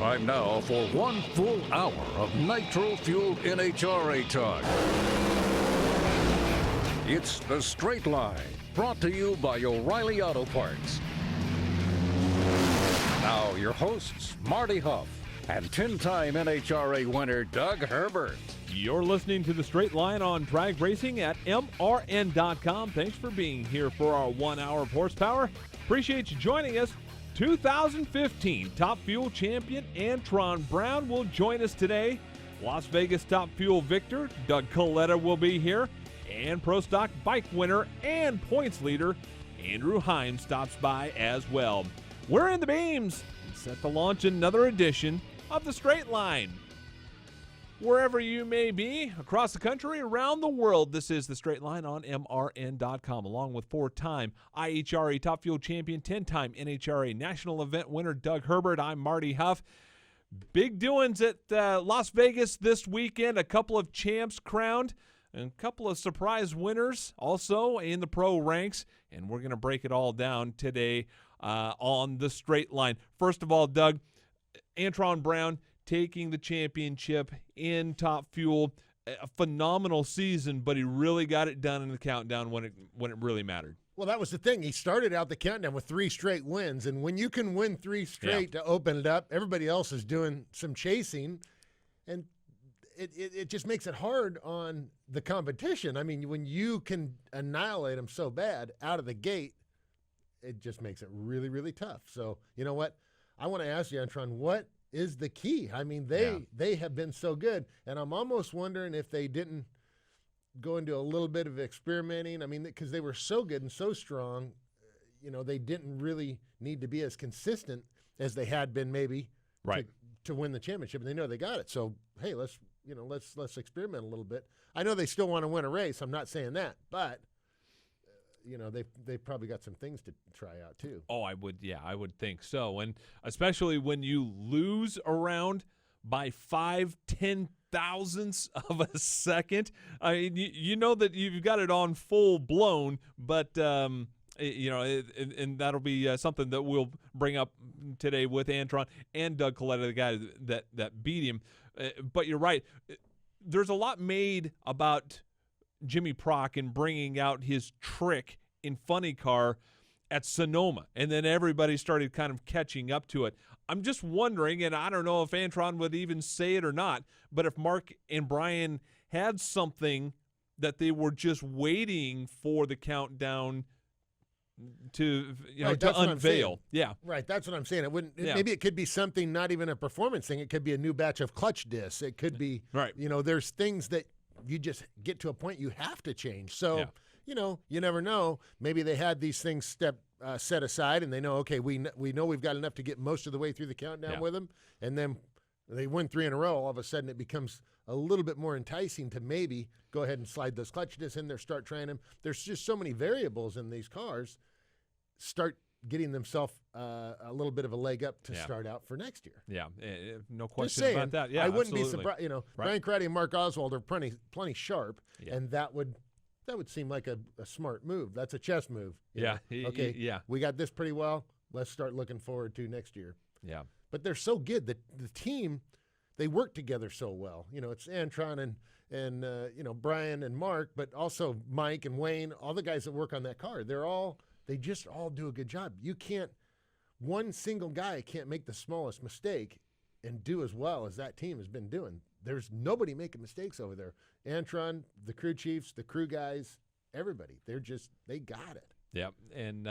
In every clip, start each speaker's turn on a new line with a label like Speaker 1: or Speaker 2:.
Speaker 1: Time now for 1 full hour of nitro-fueled NHRA talk. It's The Straight Line, brought to you by O'Reilly Auto Parts. Now, your hosts, Marty Hough and 10-time NHRA winner Doug Herbert.
Speaker 2: You're listening to The Straight Line on drag racing at mrn.com. Thanks for being here for our 1 hour of horsepower. Appreciate you joining us. 2015 Top Fuel champion Antron Brown will join us today. Las Vegas Top Fuel victor Doug Coletta will be here. And Pro Stock Bike winner and points leader Andrew Heim stops by as well. We're in the beams and set to launch another edition of The Straight Line. Wherever you may be, across the country, around the world, this is The Straight Line on mrn.com, along with 4-time IHRA Top Fuel champion, 10-time NHRA National Event winner Doug Herbert. I'm Marty Hough. Big doings at Las Vegas this weekend. A couple of champs crowned and a couple of surprise winners also in the pro ranks. And we're going to break it all down today on The Straight Line. First of all, Doug, Antron Brown taking the championship in Top Fuel. A phenomenal season, but he really got it done in the countdown when it really mattered.
Speaker 3: Well, that was the thing. He started out the countdown with 3 straight wins, and when you can win 3 straight to open it up, everybody else is doing some chasing, and it just makes it hard on the competition. I mean, when you can annihilate them so bad out of the gate, it just makes it really, really tough. So, you know what? I want to ask you, Antron, what is the key? I mean, they have been so good, and I'm almost wondering if they didn't go into a little bit of experimenting. I mean, because they were so good and so strong, they didn't really need to be as consistent as they had been maybe to win the championship. And they know they got it. So, hey, let's experiment a little bit. I know they still want to win a race. I'm not saying that, but they probably got some things to try out too.
Speaker 2: Oh, I would think so. And especially when you lose around by 5/10 thousandths of a second. I mean, you know that you've got it on full blown, but and that'll be something that we'll bring up today with Antron and Doug Coletta, the guy that beat him. But you're right. There's a lot made about Jimmy Prock and bringing out his trick in Funny Car at Sonoma, and then everybody started kind of catching up to it. I'm just wondering, and I don't know if Antron would even say it or not, but if Mark and Brian had something that they were just waiting for the countdown to unveil. Yeah.
Speaker 3: Right, that's what I'm saying. Maybe it could be something, not even a performance thing. It could be a new batch of clutch discs. It could be, there's things that you just get to a point you have to change. So, you never know. Maybe they had these things set aside, and they know, okay, we know we've got enough to get most of the way through the countdown with them, and then they win 3 in a row. All of a sudden, it becomes a little bit more enticing to maybe go ahead and slide those clutch discs in there, start trying them. There's just so many variables in these cars. Start getting themselves a little bit of a leg up to start out for next year.
Speaker 2: Yeah, no question about that. Yeah,
Speaker 3: I wouldn't
Speaker 2: absolutely.
Speaker 3: be surprised. Brian Crowdy and Mark Oswald are plenty sharp, and that would seem like a smart move. That's a chess move. Okay. We got this pretty well. Let's start looking forward to next year.
Speaker 2: Yeah.
Speaker 3: But they're so good that the team, they work together so well. It's Antron and Brian and Mark, but also Mike and Wayne, all the guys that work on that car. They just all do a good job. One single guy can't make the smallest mistake and do as well as that team has been doing. There's nobody making mistakes over there. Antron, the crew chiefs, the crew guys, everybody. They got it.
Speaker 2: Yeah. And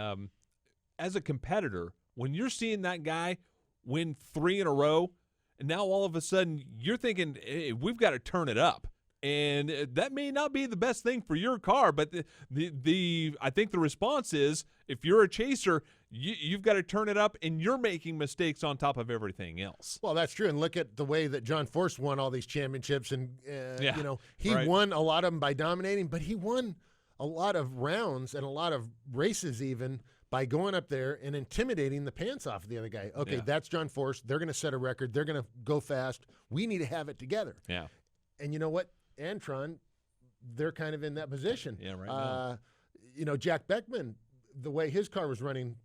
Speaker 2: as a competitor, when you're seeing that guy win 3 in a row, and now all of a sudden you're thinking, hey, we've got to turn it up. And that may not be the best thing for your car, but I think the response is, if you're a chaser, you've got to turn it up, and you're making mistakes on top of everything else.
Speaker 3: Well, that's true. And look at the way that John Force won all these championships, and he won a lot of them by dominating, but he won a lot of rounds and a lot of races even by going up there and intimidating the pants off of the other guy. Okay, that's John Force. They're going to set a record. They're going to go fast. We need to have it together.
Speaker 2: Yeah.
Speaker 3: And you know what? Antron, they're kind of in that position.
Speaker 2: Yeah, right.
Speaker 3: Jack Beckman, the way his car was running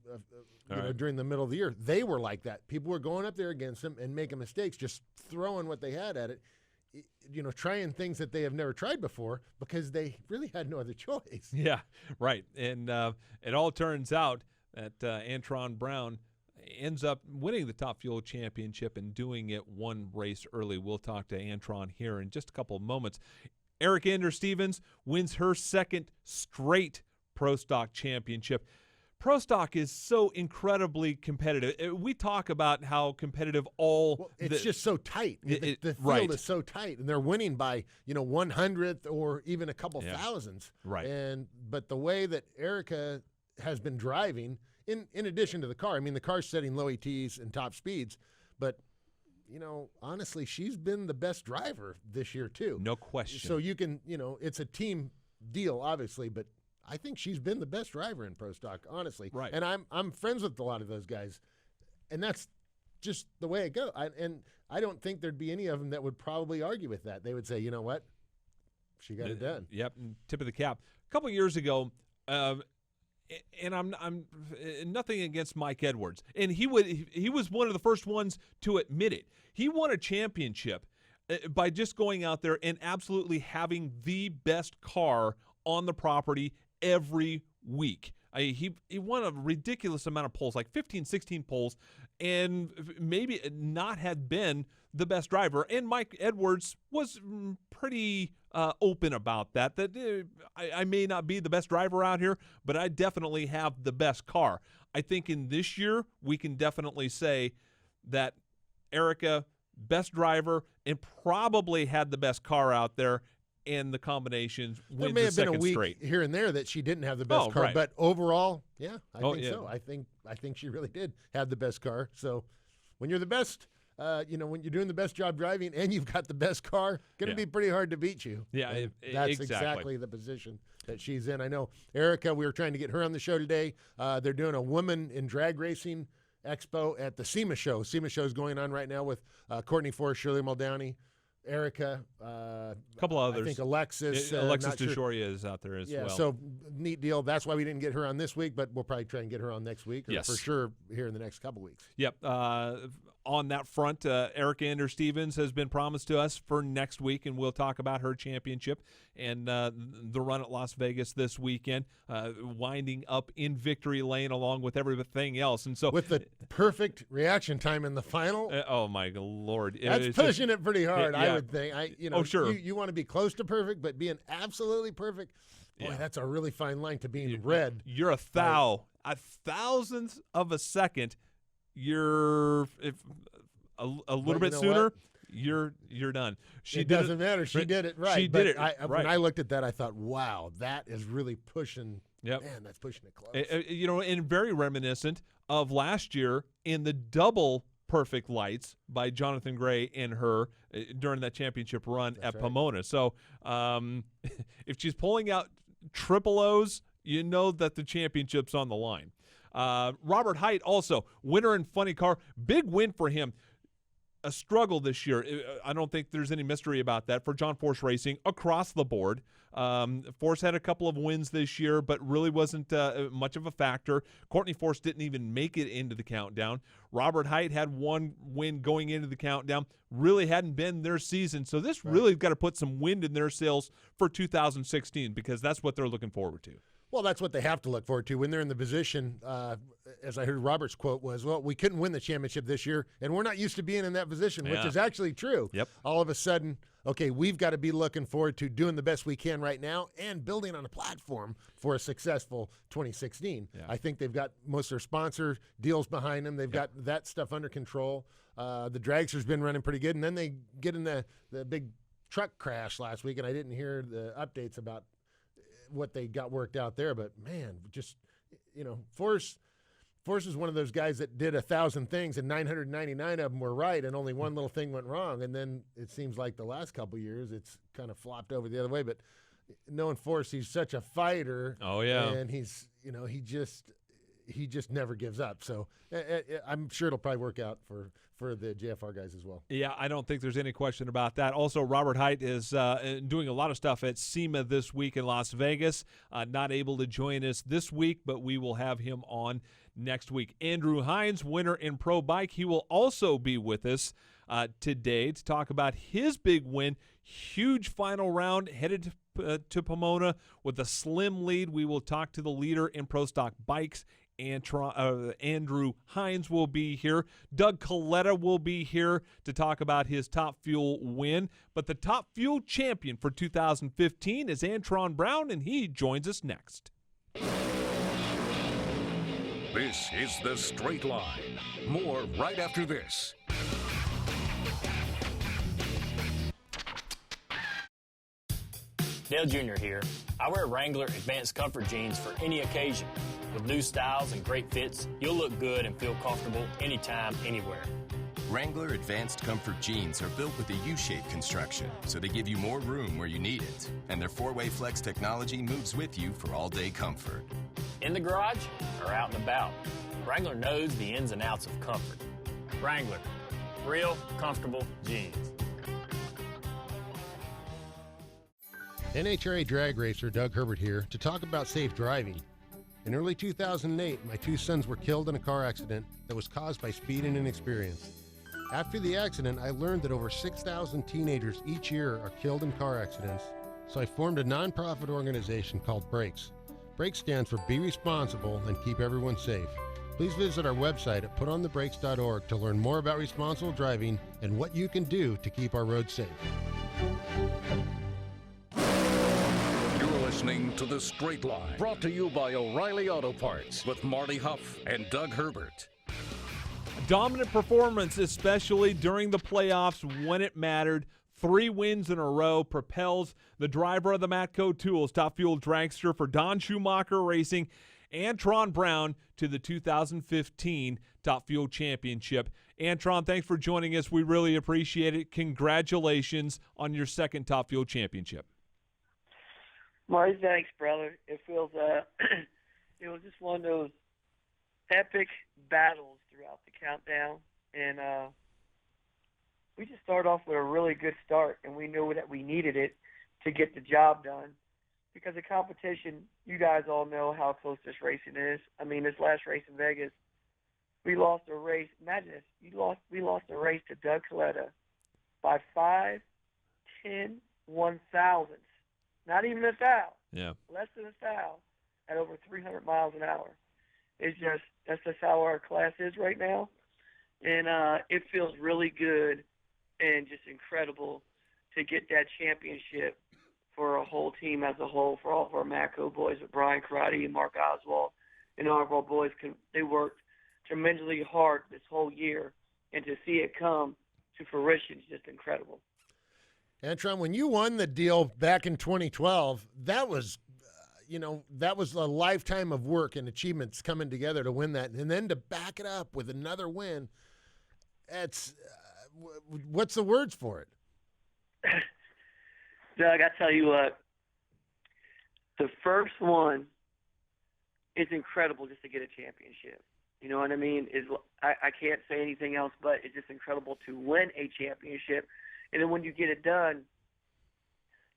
Speaker 3: during the middle of the year, they were like that. People were going up there against him and making mistakes, just throwing what they had at it, trying things that they have never tried before because they really had no other choice.
Speaker 2: Yeah, right. And it all turns out that Antron Brown ends up winning the Top Fuel Championship and doing it one race early. We'll talk to Antron here in just a couple of moments. Eric Anders-Stevens wins her second straight Pro Stock Championship. Pro Stock is so incredibly competitive. We talk about how competitive
Speaker 3: it's just so tight. The field
Speaker 2: right.
Speaker 3: is so tight, and they're winning by 100th or even a couple thousands.
Speaker 2: Right.
Speaker 3: But the way that Erica has been driving, in addition to the car, I mean, the car's setting low ETs and top speeds, but honestly, she's been the best driver this year too.
Speaker 2: No question.
Speaker 3: So you can, it's a team deal, obviously, but I think she's been the best driver in Pro Stock, honestly.
Speaker 2: Right.
Speaker 3: And I'm friends with a lot of those guys, and that's just the way it goes. And I don't think there'd be any of them that would probably argue with that. They would say, you know what, she got it done.
Speaker 2: Yep. Tip of the cap. A couple years ago, and I'm nothing against Mike Edwards, and he was one of the first ones to admit it. He won a championship by just going out there and absolutely having the best car on the property every week. He won a ridiculous amount of poles, like 15, 16 poles, and maybe not had been the best driver. And Mike Edwards was pretty open about that I may not be the best driver out here, but I definitely have the best car. I think in this year, we can definitely say that Erica, best driver, and probably had the best car out there, and the combinations win
Speaker 3: there may
Speaker 2: the
Speaker 3: have been a
Speaker 2: second
Speaker 3: week
Speaker 2: straight.
Speaker 3: here and there that she didn't have the best car,
Speaker 2: right.
Speaker 3: but overall, yeah, I think
Speaker 2: yeah.
Speaker 3: so. I think she really did have the best car. So when you're the best, when you're doing the best job driving and you've got the best car, going to be pretty hard to beat you.
Speaker 2: Yeah,
Speaker 3: that's
Speaker 2: exactly.
Speaker 3: exactly the position that she's in. I know Erica, we were trying to get her on the show today. They're doing a woman in drag racing expo at the SEMA show. SEMA show is going on right now with Courtney Forrest, Shirley Muldowney, Erica,
Speaker 2: a couple others.
Speaker 3: I think Alexis.
Speaker 2: Alexis
Speaker 3: not sure.
Speaker 2: DeJoria is out there as well.
Speaker 3: Yeah, so neat deal. That's why we didn't get her on this week, but we'll probably try and get her on next week, or
Speaker 2: Yes.
Speaker 3: for sure here in the next couple weeks.
Speaker 2: Yep. On that front, Eric Anders-Stevens has been promised to us for next week, and we'll talk about her championship and the run at Las Vegas this weekend, winding up in victory lane along with everything else. And so,
Speaker 3: with the perfect reaction time in the final,
Speaker 2: oh my Lord,
Speaker 3: that's pushing it pretty hard.
Speaker 2: Yeah.
Speaker 3: I would think.
Speaker 2: Sure.
Speaker 3: You want to be close to perfect, but being absolutely perfect, boy, that's a really fine line to being red.
Speaker 2: You're a thousandth of a second. You're a little bit sooner. You're done.
Speaker 3: It doesn't matter. She did it right.
Speaker 2: She did it
Speaker 3: right.
Speaker 2: right.
Speaker 3: When I looked at that, I thought, wow, that is really pushing.
Speaker 2: Yep.
Speaker 3: Man, that's pushing it close.
Speaker 2: And very reminiscent of last year in the double perfect lights by Jonathan Gray and her during that championship run at Pomona. So if she's pulling out triple O's, you know that the championship's on the line. Robert Height also, winner in funny car. Big win for him. A struggle this year. I don't think there's any mystery about that for John Force Racing across the board. Force had a couple of wins this year, but really wasn't much of a factor. Courtney Force didn't even make it into the countdown. Robert Height had one win going into the countdown. Really hadn't been their season. So this really got to put some wind in their sails for 2016 because that's what they're looking forward to.
Speaker 3: Well, that's what they have to look forward to when they're in the position, as I heard Robert's quote was, well, we couldn't win the championship this year, and we're not used to being in that position, which is actually true.
Speaker 2: Yep.
Speaker 3: All of a sudden, okay, we've got to be looking forward to doing the best we can right now and building on a platform for a successful 2016.
Speaker 2: Yeah.
Speaker 3: I think they've got most of their sponsor deals behind them. They've got that stuff under control. The dragster's been running pretty good, and then they get in the big truck crash last week, and I didn't hear the updates about what they got worked out there, but man, just Force is one of those guys that did 1,000 things and 999 of them were right, and only one little thing went wrong. And then it seems like the last couple of years it's kind of flopped over the other way. But knowing Force, he's such a fighter.
Speaker 2: Oh yeah,
Speaker 3: and he's he just never gives up. So I'm sure it'll probably work out for the JFR guys as well.
Speaker 2: Yeah, I don't think there's any question about that. Also, Robert Height is doing a lot of stuff at SEMA this week in Las Vegas. Not able to join us this week, but we will have him on next week. Andrew Hines, winner in Pro Bike, he will also be with us today to talk about his big win. Huge final round, headed to Pomona with a slim lead. We will talk to the leader in Pro Stock Bikes. Andrew Hines will be here. Doug Coletta will be here to talk about his Top Fuel win. But the Top Fuel champion for 2015 is Antron Brown, and he joins us next.
Speaker 1: This is The Straight Line. More right after this.
Speaker 4: Dale Jr. here. I wear Wrangler Advanced Comfort jeans for any occasion. With new styles and great fits, you'll look good and feel comfortable anytime, anywhere.
Speaker 5: Wrangler Advanced Comfort jeans are built with a U-shaped construction, so they give you more room where you need it. And their 4-way flex technology moves with you for all-day comfort.
Speaker 4: In the garage or out and about, Wrangler knows the ins and outs of comfort. Wrangler, real comfortable jeans.
Speaker 3: NHRA drag racer Doug Herbert here to talk about safe driving. In early 2008, my 2 sons were killed in a car accident that was caused by speed and inexperience. After the accident, I learned that over 6,000 teenagers each year are killed in car accidents, so I formed a nonprofit organization called Brakes. Brakes stands for Be Responsible and Keep Everyone Safe. Please visit our website at putonthebrakes.org to learn more about responsible driving and what you can do to keep our roads safe.
Speaker 1: Listening to The Straight Line, brought to you by O'Reilly Auto Parts with Marty Hough and Doug Herbert.
Speaker 2: Dominant performance, especially during the playoffs when it mattered. 3 wins in a row propels the driver of the Matco Tools Top Fuel dragster for Don Schumacher Racing, Antron Brown, to the 2015 Top Fuel Championship. Antron, thanks for joining us. We really appreciate it. Congratulations on your second Top Fuel Championship.
Speaker 6: Marty, thanks, brother. It feels, it was just one of those epic battles throughout the countdown, and we just started off with a really good start, and we knew that we needed it to get the job done because the competition, you guys all know how close this racing is. I mean, this last race in Vegas, we lost a race. Imagine this. We lost a race to Doug Coletta by 5, 10, 1/1000. Not even a foul.
Speaker 2: Yeah.
Speaker 6: Less than a foul at over 300 miles an hour. That's just how our class is right now. And it feels really good and just incredible to get that championship for a whole team as a whole, for all of our Matco boys with Brian Karate and Mark Oswald and all of our boys. They worked tremendously hard this whole year, and to see it come to fruition is just incredible.
Speaker 3: Antron, when you won the deal back in 2012, that was, that was a lifetime of work and achievements coming together to win that. And then to back it up with another win, it's, what's the words for it?
Speaker 6: Doug, I tell you what, the first one is incredible just to get a championship. You know what I mean? I can't say anything else, but it's just incredible to win a championship. And then when you get it done,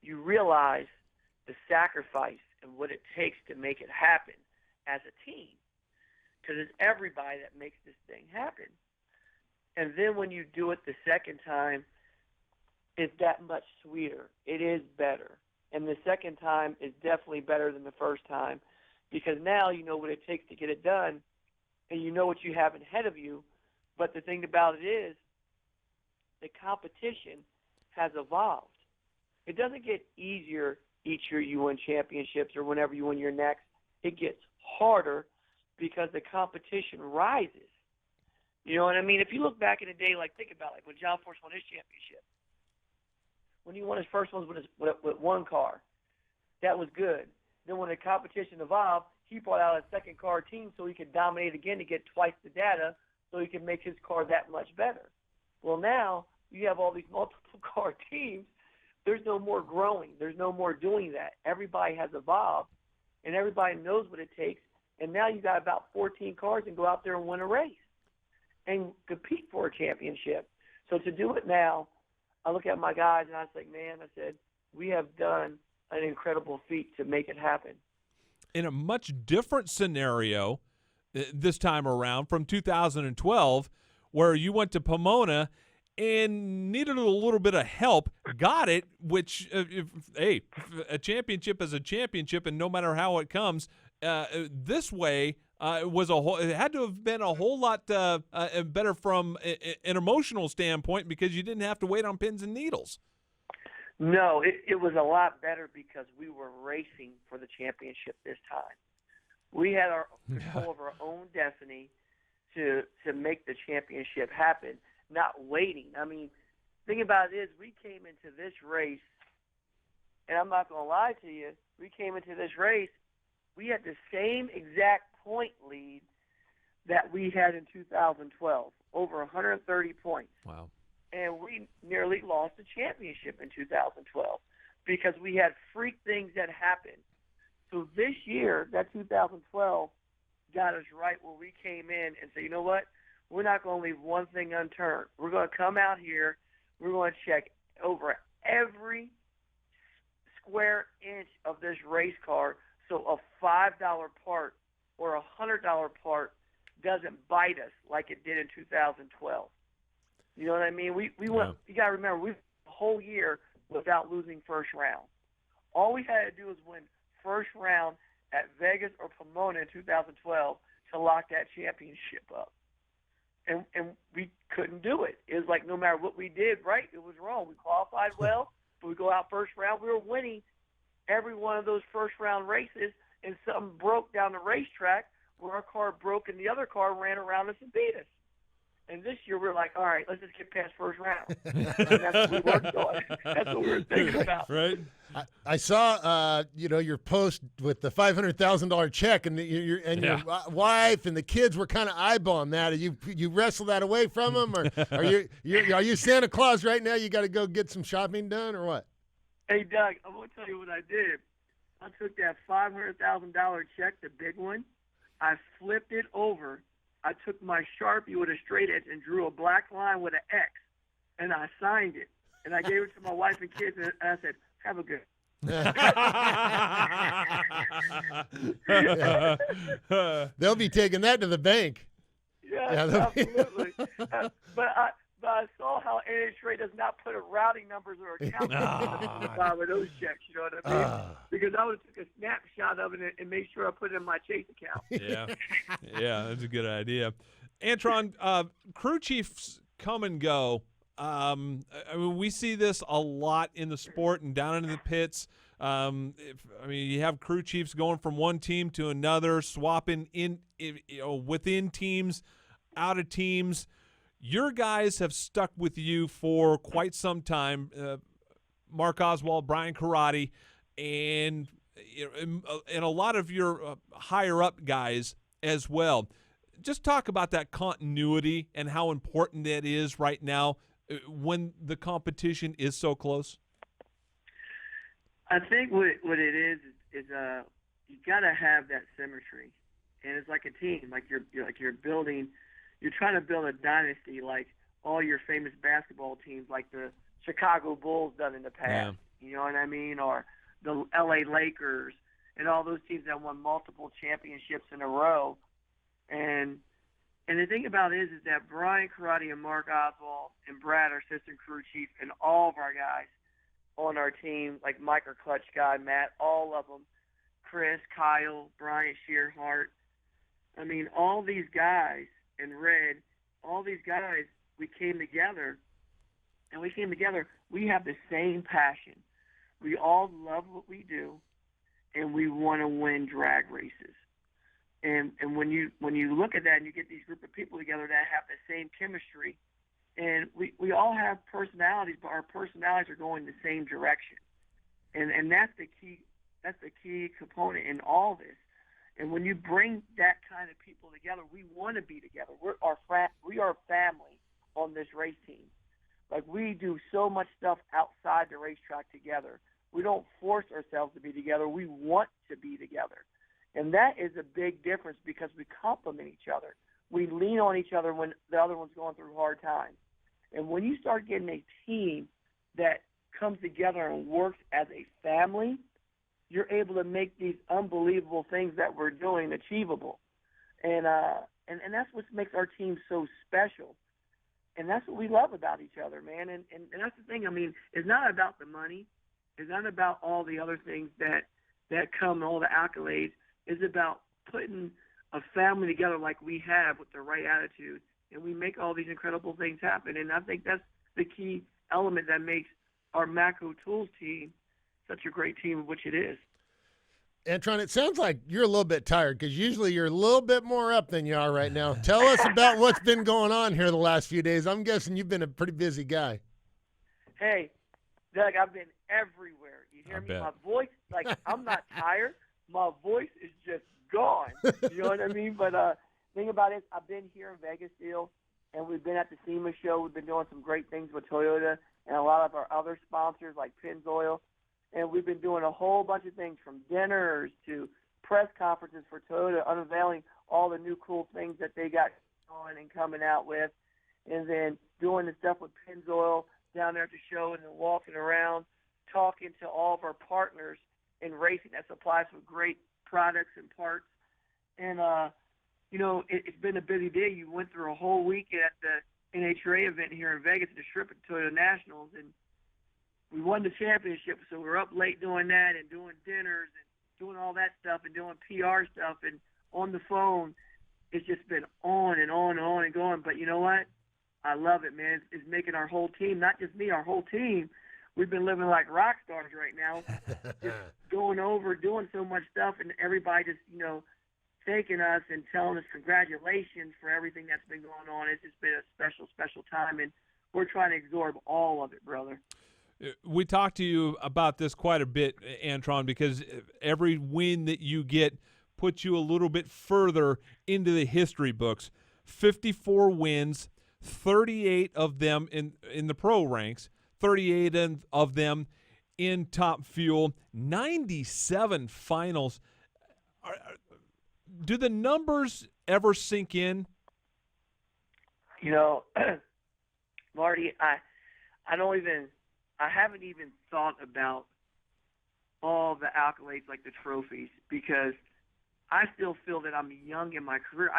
Speaker 6: you realize the sacrifice and what it takes to make it happen as a team. Because it's everybody that makes this thing happen. And then when you do it the second time, it's that much sweeter. It is better. And the second time is definitely better than the first time because now you know what it takes to get it done and you know what you have ahead of you. But the thing about it is the competition has evolved. It doesn't get easier each year you win championships or whenever you win your next. It gets harder because the competition rises. You know what I mean? If you look back in the day, think about when John Force won his championship. When he won his first ones with one car, that was good. Then when the competition evolved, he brought out a second car team so he could dominate again to get twice the data so he could make his car that much better. Well, now you have all these multiple car teams. There's no more growing. There's no more doing that. Everybody has evolved, and everybody knows what it takes And now you got about 14 cars and go out there and win a race and compete for a championship. So to do it now, I look at my guys and I was like, man, I said, we have done an incredible feat to make it happen.
Speaker 2: In a much different scenario this time around from 2012, where you went to Pomona and needed a little bit of help, got it, which, a championship is a championship, and no matter how it comes, this way it had to have been a whole lot better from an emotional standpoint because you didn't have to wait on pins and needles.
Speaker 6: No, it was a lot better because we were racing for the championship this time. We had our control of our own destiny to make the championship happen, not waiting. I mean, thing about it is we came into this race, and I'm not going to lie to you, we came into this race, we had the same exact point lead that we had in 2012, over 130 points.
Speaker 2: Wow.
Speaker 6: And we nearly lost the championship in 2012 because we had freak things that happened. So this year, that 2012 got us right where we came in and said, you know what? We're not going to leave one thing unturned. We're going to come out here. We're going to check over every square inch of this race car so a $5 part or a $100 part doesn't bite us like it did in 2012. You know what I mean? We went. You got to remember, we went the whole year without losing first round. All we had to do was win first round at Vegas or Pomona in 2012 to lock that championship up. And we couldn't do it. It was like no matter what we did right, it was wrong. We qualified well, but we go out first round. We were winning every one of those first round races, and something broke down the racetrack where our car broke and the other car ran around us and beat us. And this year we're like, all right, let's just get past first round. And that's what we worked on. That's what we were thinking about.
Speaker 2: Right.
Speaker 3: I saw, your post with the $500,000 check, and your wife and the kids were kind of eyeballing that. You wrestle that away from them, or are you Santa Claus right now? You got to go get some shopping done, or what?
Speaker 6: Hey, Doug, I'm going to tell you what I did. I took that $500,000 check, the big one. I flipped it over. I took my Sharpie with a straight edge and drew a black line with an X, and I signed it. And I gave it to my wife and kids, and I said, have a good
Speaker 3: They'll be taking that to the bank.
Speaker 6: Yeah, absolutely. But I saw how NHRA does not put a routing numbers or account numbers with those checks, you know what I mean? Because I would have took a snapshot of it and made sure I put it in my Chase account.
Speaker 2: Yeah, that's a good idea. Antron, crew chiefs come and go. I mean, we see this a lot in the sport and down in the pits. You have crew chiefs going from one team to another, swapping within teams, out of teams. Your guys have stuck with you for quite some time, Mark Oswald, Brian Karate, and a lot of your higher-up guys as well. Just talk about that continuity and how important that is right now when the competition is so close.
Speaker 6: I think what it is you got to have that symmetry, and it's like a team, like you're building. You're trying to build a dynasty like all your famous basketball teams, like the Chicago Bulls done in the past.
Speaker 2: Yeah.
Speaker 6: You know what I mean? Or the L.A. Lakers and all those teams that won multiple championships in a row. And the thing about it is that Brian Karate and Mark Oswald and Brad, our assistant crew chief, and all of our guys on our team, like Mike, our clutch guy, Matt, all of them, Chris, Kyle, Brian Shearhart. I mean, all these guys. And Red, all these guys, we came together, we have the same passion. We all love what we do, and we want to win drag races. And when you look at that and you get these group of people together that have the same chemistry, and we all have personalities, but our personalities are going the same direction. And that's the key component in all this. And when you bring that kind of people together, we want to be together. We are family on this race team. Like, we do so much stuff outside the racetrack together. We don't force ourselves to be together. We want to be together. And that is a big difference because we complement each other. We lean on each other when the other one's going through hard times. And when you start getting a team that comes together and works as a family, you're able to make these unbelievable things that we're doing achievable. And that's what makes our team so special. And that's what we love about each other, man. And that's the thing. I mean, it's not about the money. It's not about all the other things that come, all the accolades. It's about putting a family together like we have with the right attitude, and we make all these incredible things happen. And I think that's the key element that makes our Macro Tools team such a great team, which it is.
Speaker 3: Antron, it sounds like you're a little bit tired because usually you're a little bit more up than you are right now. Tell us about what's been going on here the last few days. I'm guessing you've been a pretty busy guy.
Speaker 6: Hey, Doug, I've been everywhere. You hear me?
Speaker 2: Bet.
Speaker 6: My voice, like, I'm not tired. My voice is just gone. You know what I mean? But thing about it, I've been here in Vegas still, and we've been at the SEMA show. We've been doing some great things with Toyota and a lot of our other sponsors like Pennzoil. And we've been doing a whole bunch of things from dinners to press conferences for Toyota, unveiling all the new cool things that they got going and coming out with, and then doing the stuff with Pennzoil down there at the show and then walking around, talking to all of our partners in racing that supply us with great products and parts. And, you know, it's been a busy day. You went through a whole week at the NHRA event here in Vegas at the Strip at Toyota Nationals, and we won the championship, so we're up late doing that and doing dinners and doing all that stuff and doing PR stuff and on the phone. It's just been on and on and on and going. But you know what? I love it, man. It's making our whole team, not just me, our whole team. We've been living like rock stars right now, just going over, doing so much stuff, and everybody just, you know, thanking us and telling us congratulations for everything that's been going on. It's just been a special, special time, and we're trying to absorb all of it, brother.
Speaker 2: We talked to you about this quite a bit, Antron, because every win that you get puts you a little bit further into the history books. 54 wins, 38 of them in the pro ranks, 38 of them in Top Fuel, 97 finals. Do the numbers ever sink in?
Speaker 6: You know, Marty, I haven't even thought about all the accolades like the trophies because I still feel that I'm young in my career.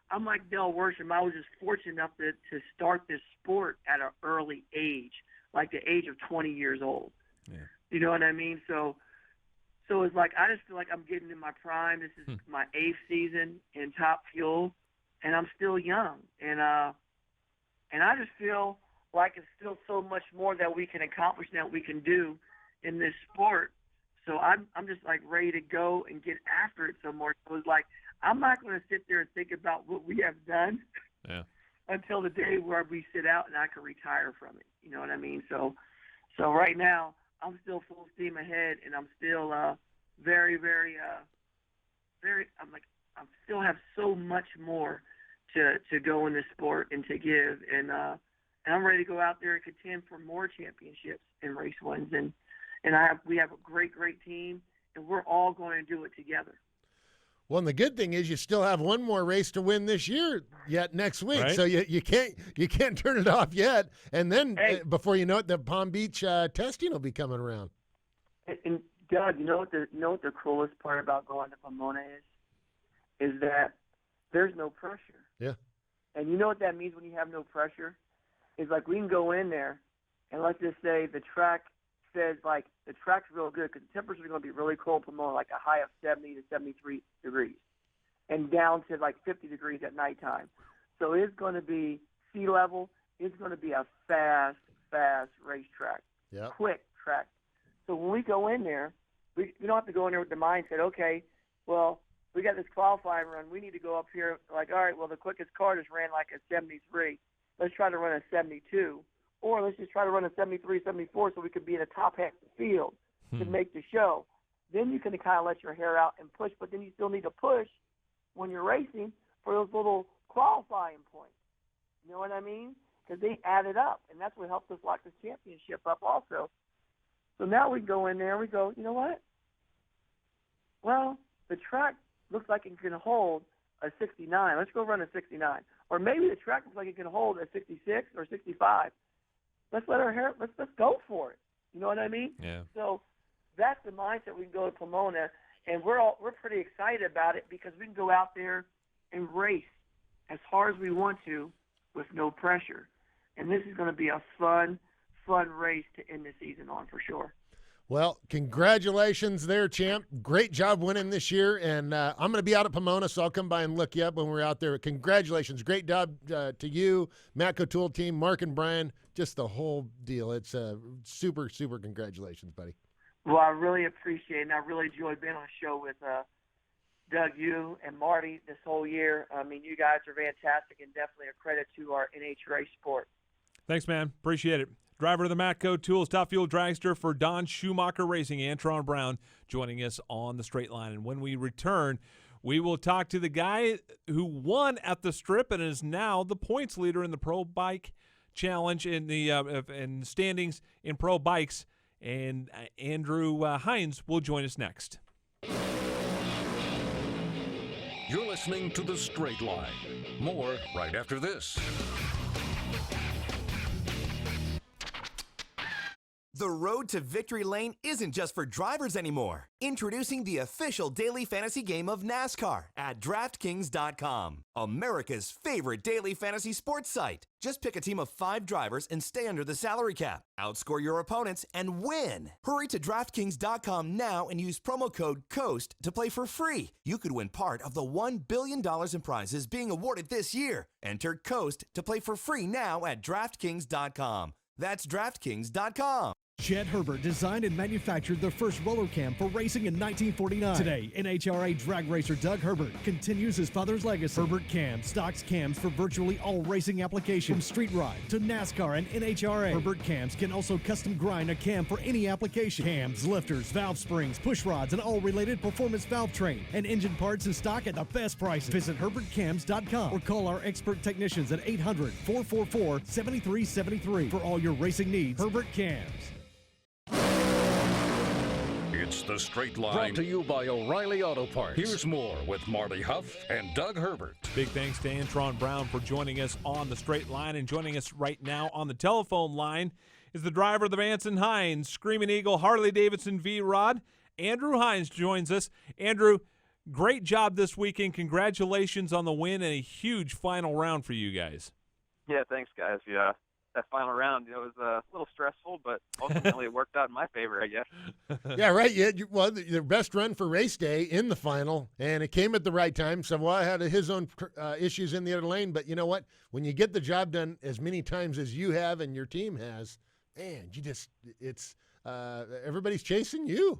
Speaker 6: I'm like Del Worsham. I was just fortunate enough to start this sport at an early age, like the age of 20 years old. Yeah. You know what I mean? So it's like I just feel like I'm getting in my prime. This is my 8th season in Top Fuel, and I'm still young. And I just feel like it's still so much more that we can accomplish, that we can do in this sport. So I'm just like ready to go and get after it some more. So it's like I'm not going to sit there and think about what we have done until the day where we sit out and I can retire from it. You know what I mean? So right now I'm still full steam ahead, and I'm still very, very, I still have so much more to go in this sport and to give, and I'm ready to go out there and contend for more championships and race wins. And we have a great, great team, and we're all going to do it together.
Speaker 3: Well, and the good thing is you still have one more race to win this year yet next week, right? So you can't turn it off yet. And then before you know it, the Palm Beach testing will be coming around.
Speaker 6: And Doug, you know what the coolest part about going to Pomona is that there's no pressure.
Speaker 3: Yeah. And
Speaker 6: you know what that means when you have no pressure? Is like we can go in there, and let's just say the track says like the track's real good because the temperatures are going to be really cold in Pomona, like a high of 70 to 73 degrees, and down to like 50 degrees at nighttime. So it's going to be sea level. It's going to be a fast racetrack, quick track. So when we go in there, we don't have to go in there with the mindset, okay, well, we got this qualifying run. We need to go up here like, all right, well, the quickest car just ran like a 73. Let's try to run a 72. Or let's just try to run a 73, 74 so we could be in the top half of the field to make the show. Then you can kind of let your hair out and push, but then you still need to push when you're racing for those little qualifying points. You know what I mean? Because they added up, and that's what helped us lock this championship up also. So now we go in there and we go, you know what? Well, the track looks like it can hold a 69. Let's go run a 69. Or maybe the track looks like it can hold a 66 or 65. Let's go for it. You know what I mean?
Speaker 2: Yeah.
Speaker 6: So that's the mindset we can go to Pomona, and we're pretty excited about it because we can go out there and race as hard as we want to with no pressure. And this is going to be a fun race to end the season on for sure.
Speaker 3: Well, congratulations there, champ. Great job winning this year. And I'm going to be out at Pomona, so I'll come by and look you up when we're out there. Congratulations. Great job to you, Matt Couture team, Mark and Brian, just the whole deal. It's super, super congratulations, buddy.
Speaker 6: Well, I really appreciate it, and I really enjoyed being on the show with Doug, you, and Marty this whole year. I mean, you guys are fantastic and definitely a credit to our NHRA sport.
Speaker 2: Thanks, man. Appreciate it. Driver of the Matco Tools Top Fuel Dragster for Don Schumacher Racing, Antron Brown, joining us on the straight line. And when we return, we will talk to the guy who won at the Strip and is now the points leader in the Pro Bike Challenge in the in standings in Pro Bikes. And Andrew Hines will join us next.
Speaker 1: You're listening to The Straight Line. More right after this.
Speaker 7: The road to victory lane isn't just for drivers anymore. Introducing the official daily fantasy game of NASCAR at DraftKings.com, America's favorite daily fantasy sports site. Just pick a team of 5 drivers and stay under the salary cap. Outscore your opponents and win. Hurry to DraftKings.com now and use promo code COAST to play for free. You could win part of the $1 billion in prizes being awarded this year. Enter COAST to play for free now at DraftKings.com. That's DraftKings.com.
Speaker 8: Chet Herbert designed and manufactured the first roller cam for racing in 1949. Today, NHRA drag racer Doug Herbert continues his father's legacy. Herbert Cam stocks cams for virtually all racing applications, from street ride to NASCAR and NHRA. Herbert Cams can also custom grind a cam for any application. Cams, lifters, valve springs, push rods, and all related performance valve train and engine parts in stock at the best prices. Visit HerbertCams.com or call our expert technicians at 800-444-7373 for all your racing needs. Herbert Cams.
Speaker 1: It's The Straight Line, brought to you by O'Reilly Auto Parts. Here's more with Marty Hough and Doug Herbert.
Speaker 2: Big thanks to Antron Brown for joining us on the straight line, and joining us right now on the telephone line is the driver of the Vance & Hines Screaming Eagle Harley-Davidson V-Rod. Andrew Hines joins us. Andrew, great job this weekend. Congratulations on the win and a huge final round for you guys.
Speaker 9: Yeah, thanks, guys. Yeah. That final round, was a little stressful, but ultimately it worked out in my favor, I guess.
Speaker 3: Yeah, right. Well, the best run for race day in the final, and it came at the right time. Savoy had his own issues in the other lane, but you know what? When you get the job done as many times as you have and your team has, man, everybody's chasing you.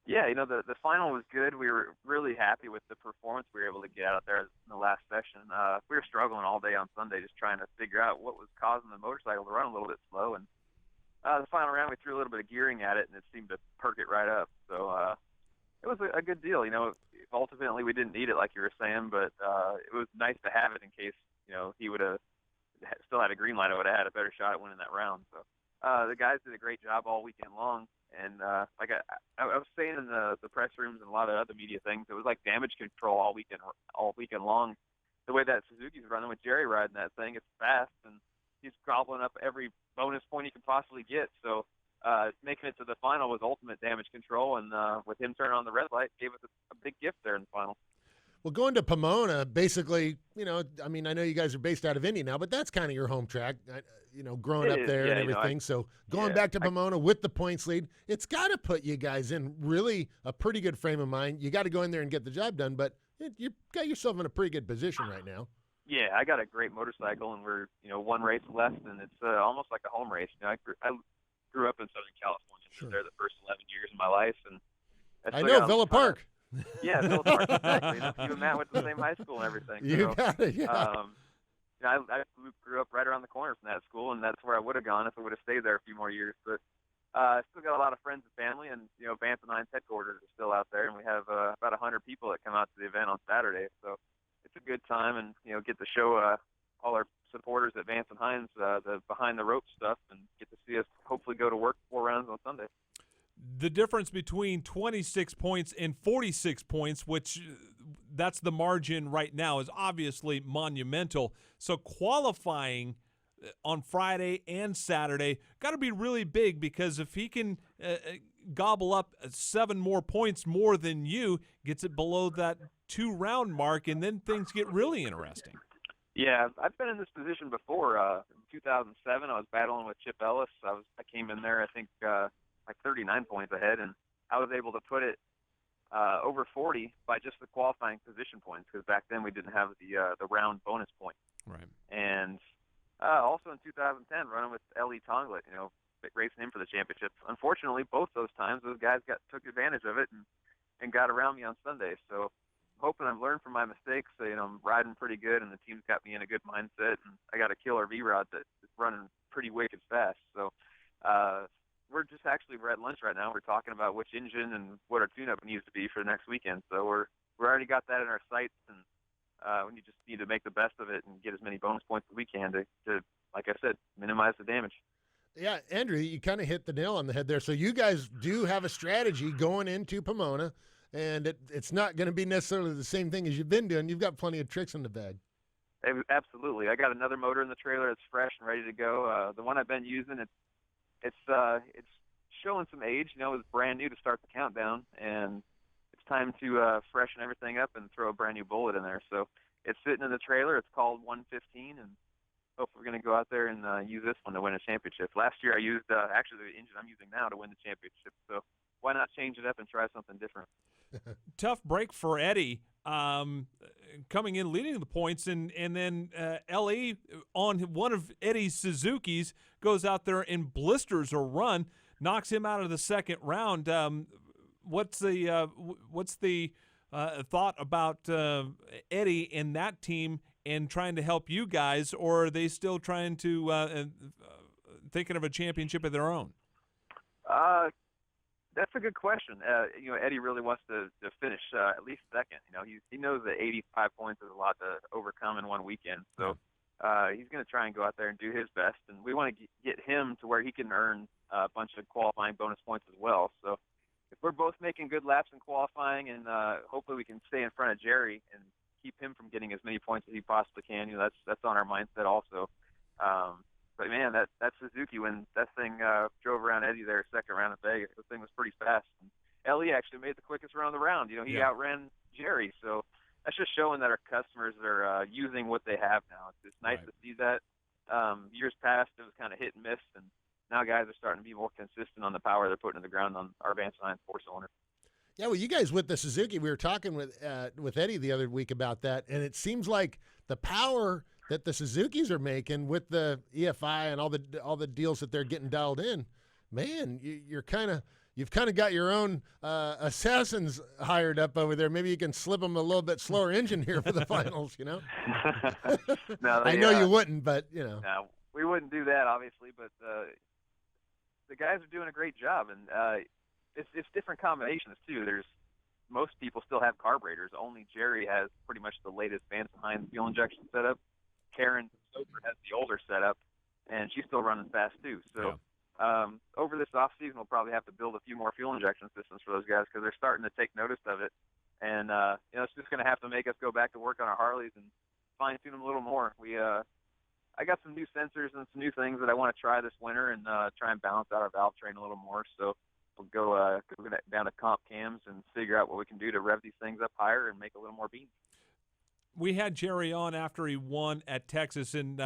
Speaker 9: Yeah, the final was good. We were really happy with the performance we were able to get out there in the last session. We were struggling all day on Sunday just trying to figure out what was causing the motorcycle to run a little bit slow. And the final round, we threw a little bit of gearing at it, and it seemed to perk it right up. So it was a good deal. Ultimately we didn't need it like you were saying, but it was nice to have it in case, he would have still had a green light. I would have had a better shot at winning that round. So the guys did a great job all weekend long. And like I was saying in the press rooms and a lot of other media things, it was like damage control all weekend long. The way that Suzuki's running with Jerry riding that thing, it's fast, and he's gobbling up every bonus point he could possibly get. So making it to the final was ultimate damage control, and with him turning on the red light, gave us a big gift there in the final.
Speaker 3: Well, going to Pomona, basically, I know you guys are based out of Indy now, but that's kind of your home track, growing up there and everything. So going back to Pomona with the points lead, it's got to put you guys in really a pretty good frame of mind. You got to go in there and get the job done, but you got yourself in a pretty good position right now.
Speaker 9: Yeah, I got a great motorcycle, and we're, one race left, and it's almost like a home race. I grew up in Southern California.
Speaker 3: Sure.
Speaker 9: Was there the first 11 years of my life, and
Speaker 3: I know Villa Park.
Speaker 9: Yeah, Villa Park, exactly. You and Matt went to the same high school and everything.
Speaker 3: You got it, yeah.
Speaker 9: I grew up right around the corner from that school, and that's where I would have gone if I would have stayed there a few more years. But I still got a lot of friends and family, and Vance & Hines headquarters are still out there, and we have about 100 people that come out to the event on Saturday. So it's a good time, and get to show all our supporters at Vance & Hines the behind the ropes stuff, and get to see us hopefully go to work 4 rounds on Sunday.
Speaker 2: the difference between 26 points and 46 points, which that's the margin right now, is obviously monumental. So qualifying on Friday and Saturday got to be really big, because if he can gobble up 7 more points more than you, gets it below that 2-round mark, and then things get really interesting.
Speaker 9: Yeah, I've been in this position before. In 2007, I was battling with Chip Ellis. I came in there, I think, like 39 points ahead, and I was able to put it over 40 by just the qualifying position points, because back then we didn't have the round bonus point.
Speaker 2: Right.
Speaker 9: And also in 2010, running with Ellie Tonglet, racing him for the championship. Unfortunately, both those times, those guys took advantage of it and got around me on Sunday. So hoping I've learned from my mistakes. So, I'm riding pretty good, and the team's got me in a good mindset, and I got a killer V-Rod that's running pretty wicked fast. So we're at lunch right now. We're talking about which engine and what our tune-up needs to be for the next weekend. So we already got that in our sights, and we just need to make the best of it and get as many bonus points as we can to, like I said, minimize the damage.
Speaker 3: Yeah, Andrew, you kind of hit the nail on the head there. So you guys do have a strategy going into Pomona, and it's not going to be necessarily the same thing as you've been doing. You've got plenty of tricks in the bag.
Speaker 9: Absolutely. I got another motor in the trailer that's fresh and ready to go. The one I've been using, it's showing some age. It was brand new to start the countdown, and it's time to freshen everything up and throw a brand new bullet in there. So it's sitting in the trailer. It's called 115, and hopefully we're going to go out there and use this one to win a championship. Last year I used actually the engine I'm using now to win the championship. So why not change it up and try something different?
Speaker 2: Tough break for Eddie, coming in leading the points, and then LE on one of Eddie's Suzuki's goes out there and blisters a run, knocks him out of the second round. What's the thought about Eddie in that team and trying to help you guys, or are they still trying to thinking of a championship of their own?
Speaker 9: That's a good question. Eddie really wants to finish at least second. He knows that 85 points is a lot to overcome in one weekend. So he's going to try and go out there and do his best. And we want to get him to where he can earn a bunch of qualifying bonus points as well. So if we're both making good laps in qualifying, and hopefully we can stay in front of Jerry and keep him from getting as many points as he possibly can, that's on our mindset also. But man, that Suzuki, when that thing drove around Eddie there second round in Vegas, the thing was pretty fast. And Ellie actually made the quickest run of the round. He outran Jerry. So that's just showing that our customers are using what they have now. It's nice to see that. Years past, it was kind of hit and miss, and now guys are starting to be more consistent on the power they're putting in the ground on our Advanced 9 4-cylinder.
Speaker 3: Yeah, well, you guys with the Suzuki, we were talking with Eddie the other week about that, and it seems like the power that the Suzukis are making with the EFI and all the deals that they're getting dialed in, man, you've kind of got your own assassins hired up over there. Maybe you can slip them a little bit slower engine here for the finals.
Speaker 9: No,
Speaker 3: I know you wouldn't, but
Speaker 9: No, we wouldn't do that, obviously. But the guys are doing a great job, and it's different combinations too. Most people still have carburetors. Only Jerry has pretty much the latest Vance & Hines fuel injection setup. Karen Soper has the older setup, and she's still running fast too. So over this off season, we'll probably have to build a few more fuel injection systems for those guys, because they're starting to take notice of it. And it's just going to have to make us go back to work on our Harleys and fine tune them a little more. I got some new sensors and some new things that I want to try this winter, and try and balance out our valve train a little more. So we'll go down to comp cams and figure out what we can do to rev these things up higher and make a little more beans.
Speaker 2: We had Jerry on after he won at Texas, and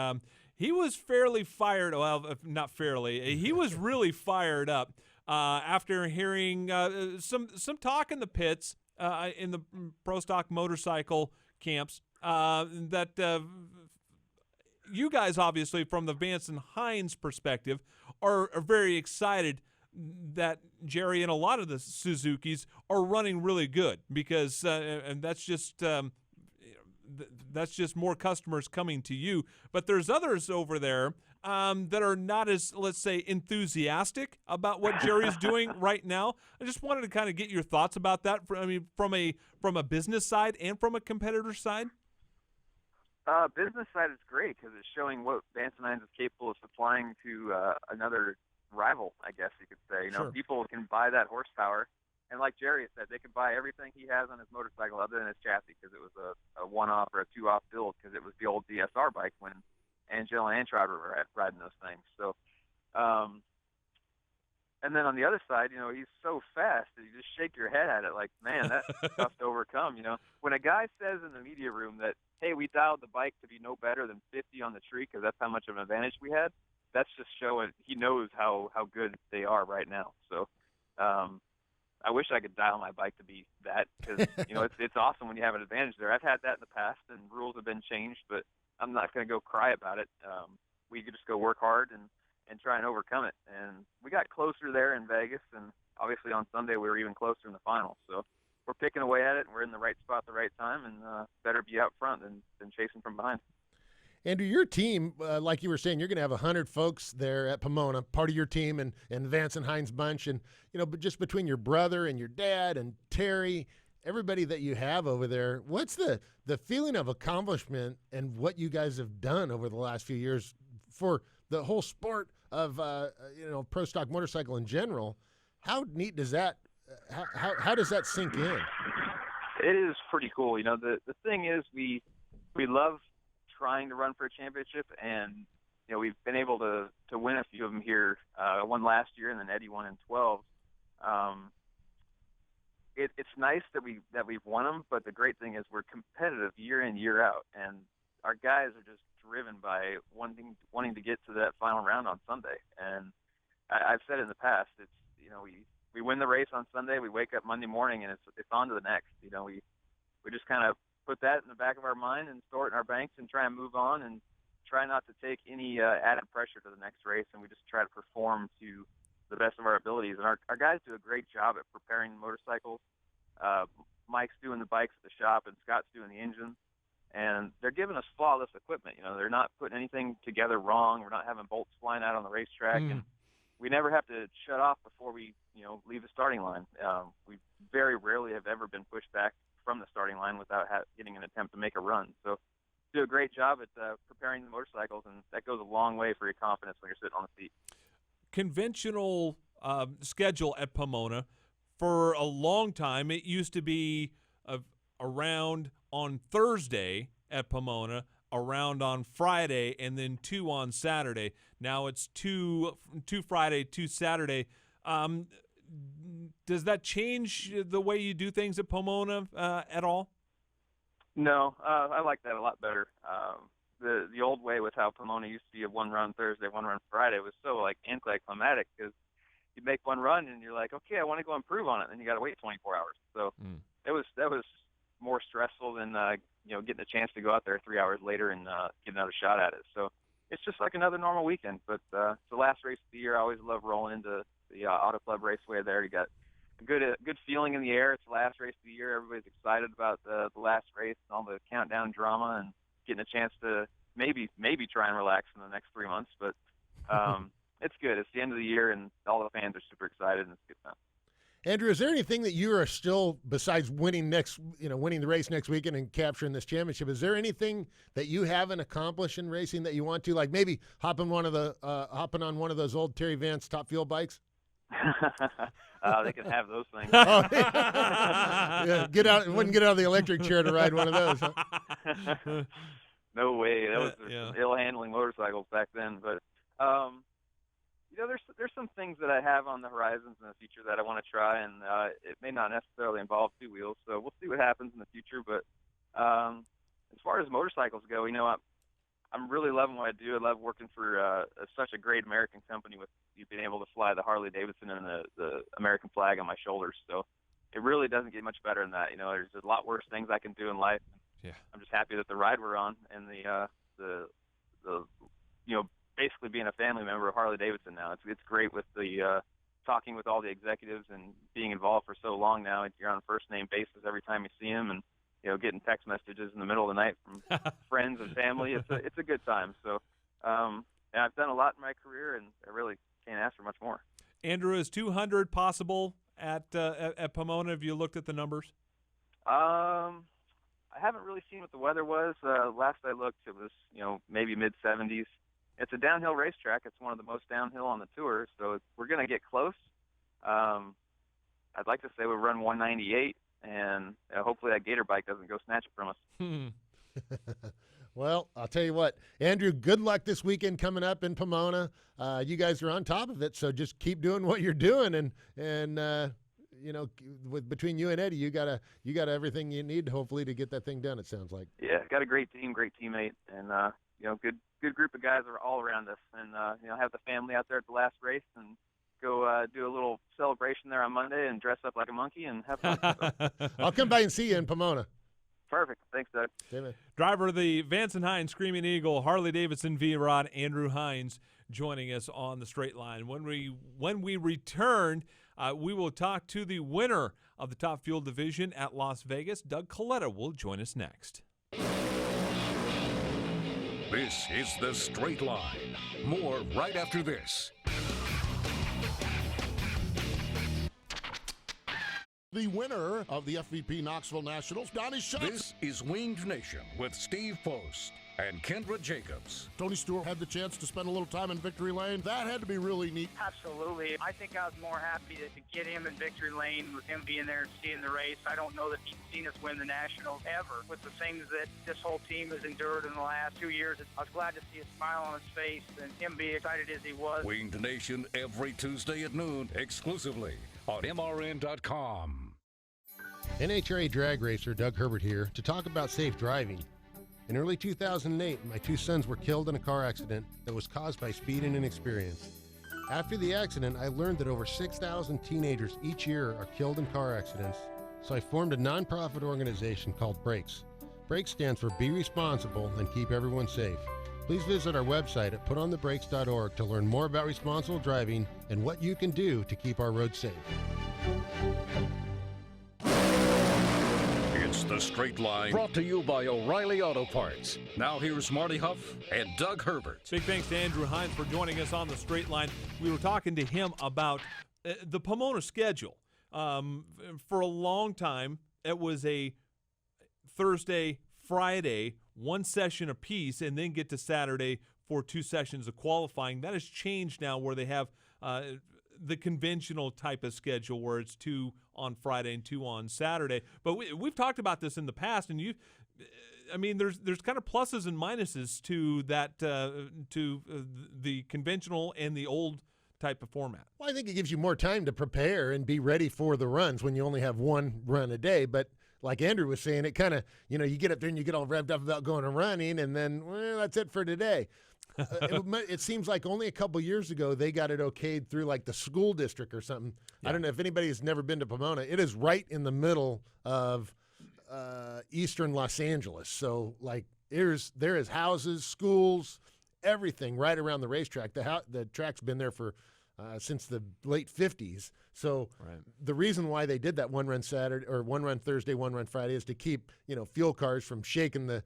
Speaker 2: he was fairly fired. Well, not fairly. He was really fired up after hearing some talk in the pits in the pro stock motorcycle camps that you guys, obviously, from the Vance & Hines perspective, are very excited that Jerry and a lot of the Suzukis are running really good, because and that's just more customers coming to you. But there's others over there that are not as, let's say, enthusiastic about what Jerry's doing right now. I just wanted to kind of get your thoughts about that. From a business side and from a competitor side.
Speaker 9: Business side is great, because it's showing what Vance & Hines is capable of supplying to another rival, I guess you could say.
Speaker 2: Sure.
Speaker 9: People can buy that horsepower, and like Jerry said, they could buy everything he has on his motorcycle other than his chassis because it was a one-off or a two-off build because it was the old DSR bike when Angel and Antrod were riding those things. So, and then on the other side, he's so fast that you just shake your head at it like, man, that's tough to overcome. When a guy says in the media room that, hey, we dialed the bike to be no better than 50 on the tree because that's how much of an advantage we had, that's just showing he knows how good they are right now. So I wish I could dial my bike to be that because, it's awesome when you have an advantage there. I've had that in the past, and rules have been changed, but I'm not going to go cry about it. We could just go work hard and try and overcome it. And we got closer there in Vegas, and obviously on Sunday we were even closer in the final. So we're picking away at it, and we're in the right spot at the right time, and better be out front than chasing from behind.
Speaker 3: Andrew, your team, like you were saying, you're going to have 100 folks there at Pomona, part of your team, and Vance and Hines bunch. And, but just between your brother and your dad and Terry, everybody that you have over there, what's the feeling of accomplishment and what you guys have done over the last few years for the whole sport of, pro stock motorcycle in general? How neat does that, how does that sink in?
Speaker 9: It is pretty cool. The thing is we love trying to run for a championship, and we've been able to win a few of them here. One last year, and then Eddie won in 12. It's nice that we've won them, but the great thing is we're competitive year in, year out, and our guys are just driven by wanting to get to that final round on Sunday. And I've said it in the past. It's we win the race on Sunday, we wake up Monday morning, and it's on to the next. We just kind of put that in the back of our mind and store it in our banks and try and move on and try not to take any added pressure to the next race, and we just try to perform to the best of our abilities. And our guys do a great job at preparing motorcycles. Mike's doing the bikes at the shop, and Scott's doing the engine. And they're giving us flawless equipment. They're not putting anything together wrong. We're not having bolts flying out on the racetrack. And we never have to shut off before we, leave the starting line. We very rarely have ever been pushed back from the starting line without getting an attempt to make a run. So do a great job at preparing the motorcycles, and that goes a long way for your confidence when you're sitting on the seat.
Speaker 2: Conventional schedule at Pomona, for a long time, it used to be around on Thursday at Pomona, around on Friday, and then 2 on Saturday. Now it's 2 Friday, 2 Saturday. Does that change the way you do things at Pomona at all?
Speaker 9: No, I like that a lot better. The old way with how Pomona used to be a one run Thursday, one run Friday was so anticlimactic because you make one run and you're like, okay, I want to go improve on it, and then you got to wait 24 hours. So that was more stressful than getting a chance to go out there 3 hours later and get another shot at it. So it's just like another normal weekend. But it's the last race of the year. I always love rolling into the Auto Club Raceway there. You got a good feeling in the air. It's the last race of the year. Everybody's excited about the last race and all the countdown drama and getting a chance to maybe try and relax in the next 3 months. But it's good. It's the end of the year, and all the fans are super excited, and it's good fun.
Speaker 3: Andrew, is there anything that you are still, besides winning the race next weekend and capturing this championship, is there anything that you haven't accomplished in racing that you want to, like maybe hopping on one of those old Terry Vance Top Fuel bikes?
Speaker 9: They can have those things.
Speaker 3: Oh, yeah, wouldn't get out of the electric chair to ride one of those. Huh?
Speaker 9: No way. That was some ill-handling motorcycles back then. But there's some things that I have on the horizons in the future that I want to try, and it may not necessarily involve two wheels. So we'll see what happens in the future. But as far as motorcycles go, I'm really loving what I do. I love working for such a great American company with you being able to fly the Harley Davidson and the American flag on my shoulders. So it really doesn't get much better than that. There's a lot worse things I can do in life.
Speaker 2: Yeah.
Speaker 9: I'm just happy that the ride we're on and the basically being a family member of Harley Davidson now. It's great with the talking with all the executives and being involved for so long now. You're on first name basis every time you see them, and getting text messages in the middle of the night from friends and family. It's a good time. So and I've done a lot in my career, and I really can't ask for much more.
Speaker 2: Andrew, is 200 possible at Pomona? Have you looked at the numbers? I
Speaker 9: haven't really seen what the weather was. Last I looked, it was maybe mid-70s. it's a downhill racetrack. It's one of the most downhill on the tour, so we're going to get close. I'd like to say we run 198, and hopefully that gator bike doesn't go snatch it from us.
Speaker 3: Well, I'll tell you what, Andrew, good luck this weekend coming up in Pomona. You guys are on top of it, so just keep doing what you're doing, and between you and Eddie, you got everything you need, hopefully, to get that thing done. It sounds like.
Speaker 9: Yeah, got a great team, great teammate, and good group of guys are all around us, and have the family out there at the last race and go do a little celebration there on Monday and dress up like a monkey and have fun.
Speaker 3: I'll come by and see you in Pomona.
Speaker 9: Perfect. Thanks, Doug.
Speaker 2: Driver of the Vance & Hines Screaming Eagle, Harley-Davidson V-Rod, Andrew Hines, joining us on the straight line. When we return, we will talk to the winner of the Top Fuel Division at Las Vegas. Doug Coletta will join us next.
Speaker 1: This is The Straight Line. More right after this.
Speaker 10: The winner of the FVP Knoxville Nationals, Donnie Schatz.
Speaker 1: This is Winged Nation with Steve Post and Kendra Jacobs.
Speaker 10: Tony Stewart had the chance to spend a little time in Victory Lane. That had to be really neat.
Speaker 11: Absolutely. I think I was more happy to get him in Victory Lane with him being there and seeing the race. I don't know that he's seen us win the Nationals ever with the things that this whole team has endured in the last 2 years. I was glad to see a smile on his face and him be excited as he was.
Speaker 1: Winged Nation every Tuesday at noon, exclusively on MRN.com.
Speaker 3: NHRA drag racer Doug Herbert here to talk about safe driving. In early 2008, my two sons were killed in a car accident that was caused by speed and inexperience. After the accident, I learned that over 6,000 teenagers each year are killed in car accidents, so I formed a nonprofit organization called Brakes. Brakes stands for Be Responsible and Keep Everyone Safe. Please visit our website at putonthebrakes.org to learn more about responsible driving and what you can do to keep our roads safe.
Speaker 1: It's The Straight Line, brought to you by O'Reilly Auto Parts. Now here's Marty Hough and Doug Herbert.
Speaker 2: Big thanks to Andrew Hines for joining us on The Straight Line. We were talking to him about the Pomona schedule. For a long time, it was a Thursday, Friday, one session apiece, and then get to Saturday for 2 sessions of qualifying. That has changed now, where they have the conventional type of schedule where it's 2 on Friday and 2 on Saturday. But we've talked about this in the past, and there's kind of pluses and minuses to that, the conventional and the old type of format.
Speaker 3: Well, I think it gives you more time to prepare and be ready for the runs when you only have one run a day. But like Andrew was saying, it kind of, you get up there and you get all revved up about going and running, and then, well, that's it for today. It seems like only a couple years ago they got it okayed through like the school district or something. Yeah. I don't know if anybody has never been to Pomona. It is right in the middle of eastern Los Angeles. So like there is houses, schools, everything right around the racetrack. The track's been there for since the late 50s. So The reason why they did that one run Saturday or one run Thursday, one run Friday is to keep fuel cars from shaking the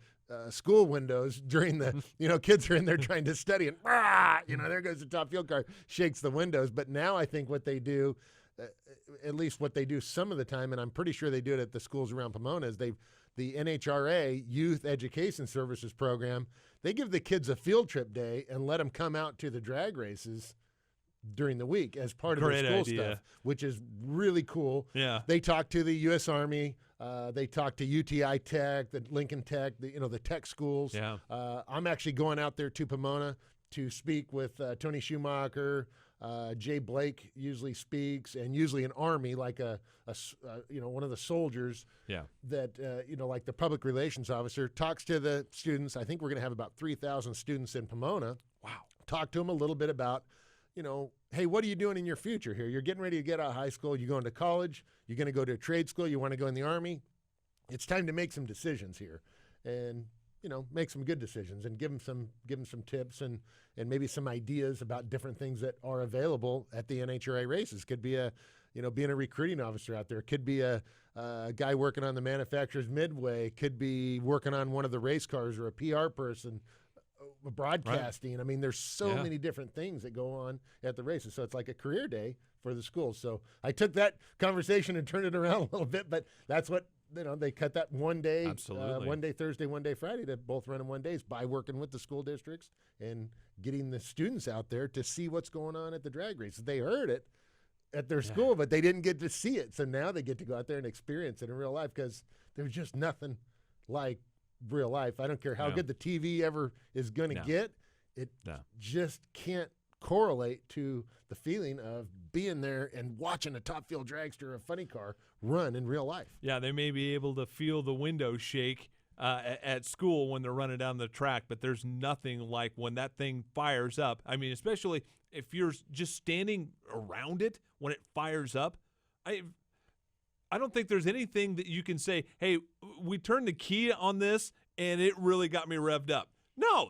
Speaker 3: school windows during the kids are in there trying to study and there goes the top fuel car, shakes the windows. But now I think what they do, at least what they do some of the time, and I'm pretty sure they do it at the schools around Pomona, is the NHRA Youth Education Services program, they give the kids a field trip day and let them come out to the drag races during the week as part of their school stuff, which is really cool.
Speaker 2: Yeah.
Speaker 3: They talk to the U.S. Army. They talk to UTI Tech, the Lincoln Tech, the tech schools.
Speaker 2: Yeah.
Speaker 3: I'm actually going out there to Pomona to speak with Tony Schumacher. Jay Blake usually speaks, and usually an Army, like one of the soldiers.
Speaker 2: Yeah. That
Speaker 3: like the public relations officer talks to the students. I think we're going to have about 3,000 students in Pomona.
Speaker 2: Wow.
Speaker 3: Talk to them a little bit about, hey, what are you doing in your future here? You're getting ready to get out of high school. You're going to college. You're going to go to a trade school. You want to go in the Army. It's time to make some decisions here, and make some good decisions, and give them some tips and maybe some ideas about different things that are available at the NHRA races. Could be being a recruiting officer out there. Could be a guy working on the manufacturer's midway. Could be working on one of the race cars, or a PR person. Broadcasting. Right. There's so many different things that go on at the races. So it's like a career day for the schools. So I took that conversation and turned it around a little bit, but that's what they cut that one day,
Speaker 2: Absolutely.
Speaker 3: one day Thursday, one day Friday to both run in one days by working with the school districts and getting the students out there to see what's going on at the drag races. They heard it at their school, but they didn't get to see it. So now they get to go out there and experience it in real life because there's just nothing like real life. I don't care how good the TV ever is going to get. It just can't correlate to the feeling of being there and watching a top fuel dragster or a funny car run in real life.
Speaker 2: Yeah, they may be able to feel the windows shake at school when they're running down the track, but there's nothing like when that thing fires up. I mean, especially if you're just standing around it when it fires up. I don't think there's anything that you can say, hey, we turned the key on this and it really got me revved up. No,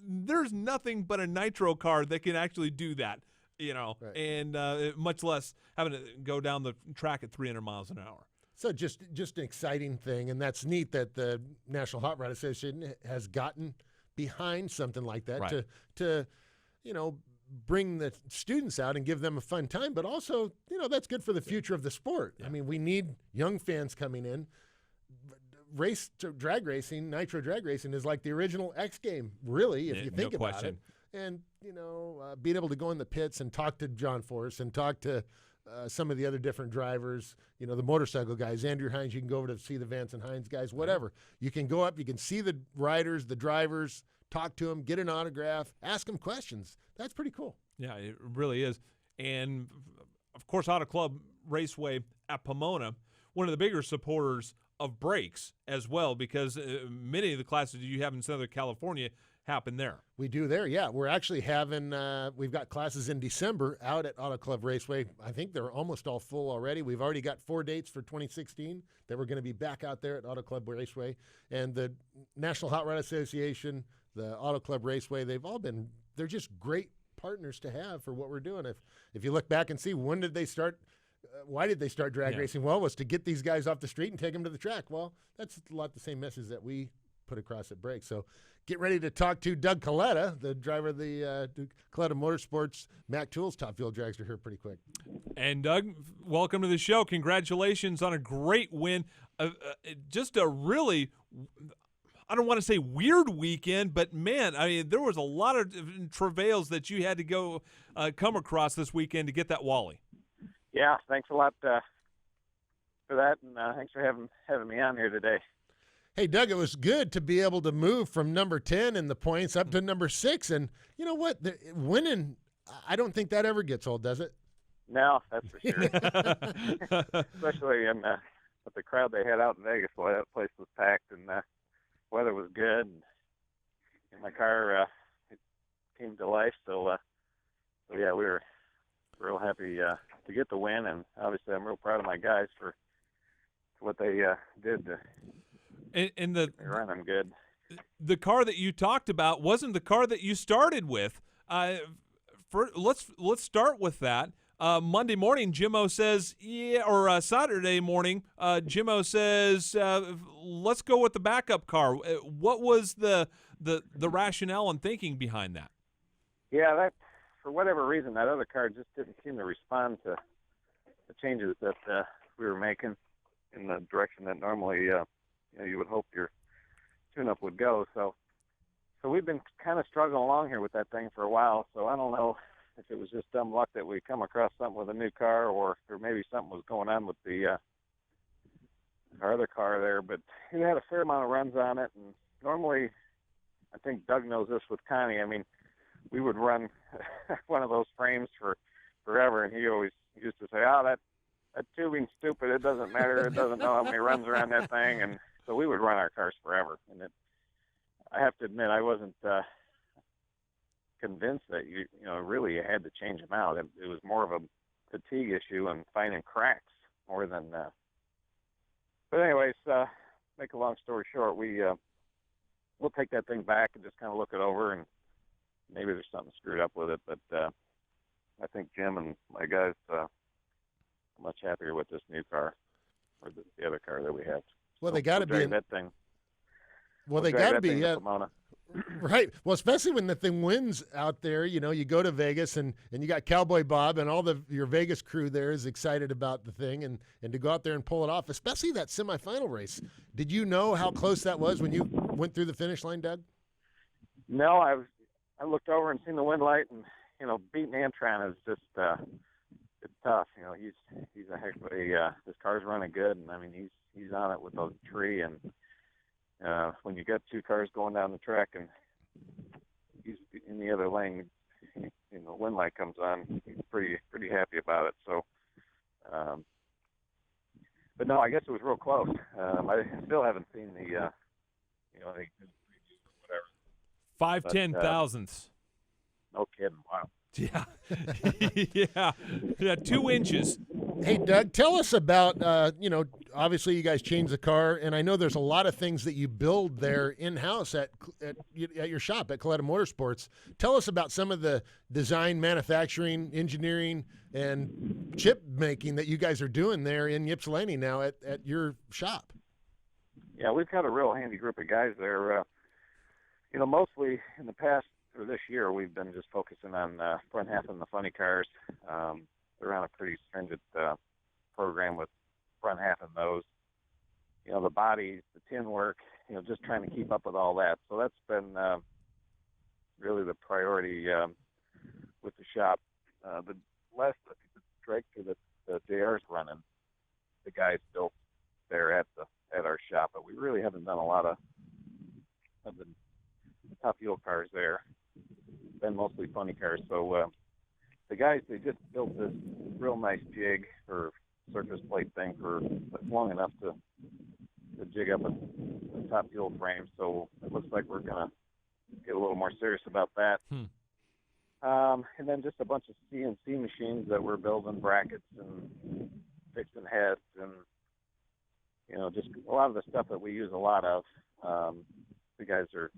Speaker 2: there's nothing but a nitro car that can actually do that, and much less having to go down the track at 300 miles an hour.
Speaker 3: So just an exciting thing, and that's neat that the National Hot Rod Association has gotten behind something like that to bring the students out and give them a fun time, but also, that's good for the future of the sport. I mean, we need young fans coming in. Drag racing, nitro drag racing is like the original X game, really, if you think about it. And, being able to go in the pits and talk to John Force and talk to some of the other different drivers, the motorcycle guys, Andrew Hines, you can go over to see the Vance and Hines guys, whatever. You can go up, you can see the riders, the drivers, talk to them, get an autograph, ask them questions. That's pretty cool.
Speaker 2: Yeah, it really is. And, of course, Auto Club Raceway at Pomona, one of the bigger supporters of brakes as well, because many of the classes you have in Southern California happen there.
Speaker 3: We do there, yeah. We're actually having we've got classes in December out at Auto Club Raceway. I think they're almost all full already. We've already got 4 dates for 2016 that we're going to be back out there at Auto Club Raceway. And the National Hot Rod Association, the Auto Club Raceway, they're just great partners to have for what we're doing. If you look back and see, when did they start why did they start drag racing? Well, it was to get these guys off the street and take them to the track. Well, that's a lot the same message that we put across at Break. So get ready to talk to Doug Coletta, the driver of the Coletta Motorsports Mac Tools Top Fuel Dragster, here pretty quick.
Speaker 2: And Doug, welcome to the show. Congratulations on a great win. Just a really, I don't want to say weird weekend, but man, I mean, there was a lot of travails that you had to go come across this weekend to get that Wally.
Speaker 9: Yeah, thanks a lot for that, and thanks for having me on here today.
Speaker 3: Hey, Doug, it was good to be able to move from number 10 in the points up to number 6. And you know what? Winning, I don't think that ever gets old, does it?
Speaker 9: No, that's for sure. Especially with the crowd they had out in Vegas. Boy, that place was packed, and weather was good. And my car it came to life. So yeah, we were real happy to get the win. And obviously I'm real proud of my guys for what they did to
Speaker 2: and the
Speaker 9: run them good.
Speaker 2: The car that you talked about wasn't the car that you started with. Let's start with that. Monday morning, Jimmo says, or Saturday morning, Jimmo says, let's go with the backup car. What was the rationale and thinking behind that?
Speaker 9: Yeah, that for whatever reason, that other car just didn't seem to respond to the changes that we were making in the direction that normally you would hope your tune-up would go. So we've been kind of struggling along here with that thing for a while. So I don't know if it was just dumb luck that we come across something with a new car, or maybe something was going on with our other car there. But it had a fair amount of runs on it, and normally, I think Doug knows this with Connie. I mean, we would run one of those frames for forever, and he always used to say, "Oh, that tubing's stupid. It doesn't matter. It doesn't know how many runs are on that thing." And so we would run our cars forever. And I have to admit, I wasn't convinced that really you had to change them out. It was more of a fatigue issue and finding cracks more than. But anyways, make a long story short, we'll take that thing back and just kind of look it over, and maybe there's something screwed up with it. But I think Jim and my guys are much happier with this new car or the other car that we have.
Speaker 3: Well, they got to be
Speaker 9: that thing.
Speaker 3: Well, they got to be.
Speaker 9: Yeah.
Speaker 3: Right. Well, especially when the thing wins out there, you know, you go to Vegas and you got Cowboy Bob and all your Vegas crew there is excited about the thing and to go out there and pull it off, especially that semifinal race. Did you know how close that was when you went through the finish line, Doug?
Speaker 12: No, I looked over and seen the wind light, and you know, beating Antron is just it's tough. You know, he's a heck of a his car's running good, and I mean he's on it with the tree, and when you got two cars going down the track and he's in the other lane, you know, wind light comes on, he's pretty happy about it. So, but no, I guess it was real close. I still haven't seen the, you know, the whatever.
Speaker 2: 5/10 thousandths.
Speaker 12: No kidding. Wow.
Speaker 2: Yeah. Yeah, 2 inches.
Speaker 3: Hey, Doug, tell us about, you know, obviously you guys changed the car, and I know there's a lot of things that you build there in-house at your shop at Coletta Motorsports. Tell us about some of the design, manufacturing, engineering, and chip making that you guys are doing there in Ypsilanti now at your shop.
Speaker 12: Yeah, we've got a real handy group of guys there. You know, mostly in the past, or this year, we've been just focusing on front half and the funny cars. They're on a pretty stringent program with front half and those. You know, the bodies, the tin work, you know, just trying to keep up with all that. So that's been really the priority with the shop. The last tractor that JR's running, the guys built there at our shop, but we really haven't done a lot of the top fuel cars there. Been mostly funny cars. So the guys, they just built this real nice jig or surface plate thing that's long enough to jig up a top fuel frame. So it looks like we're gonna get a little more serious about that. And then just a bunch of CNC machines that we're building brackets and fixing heads and, you know, just a lot of the stuff that we use a lot of. The guys are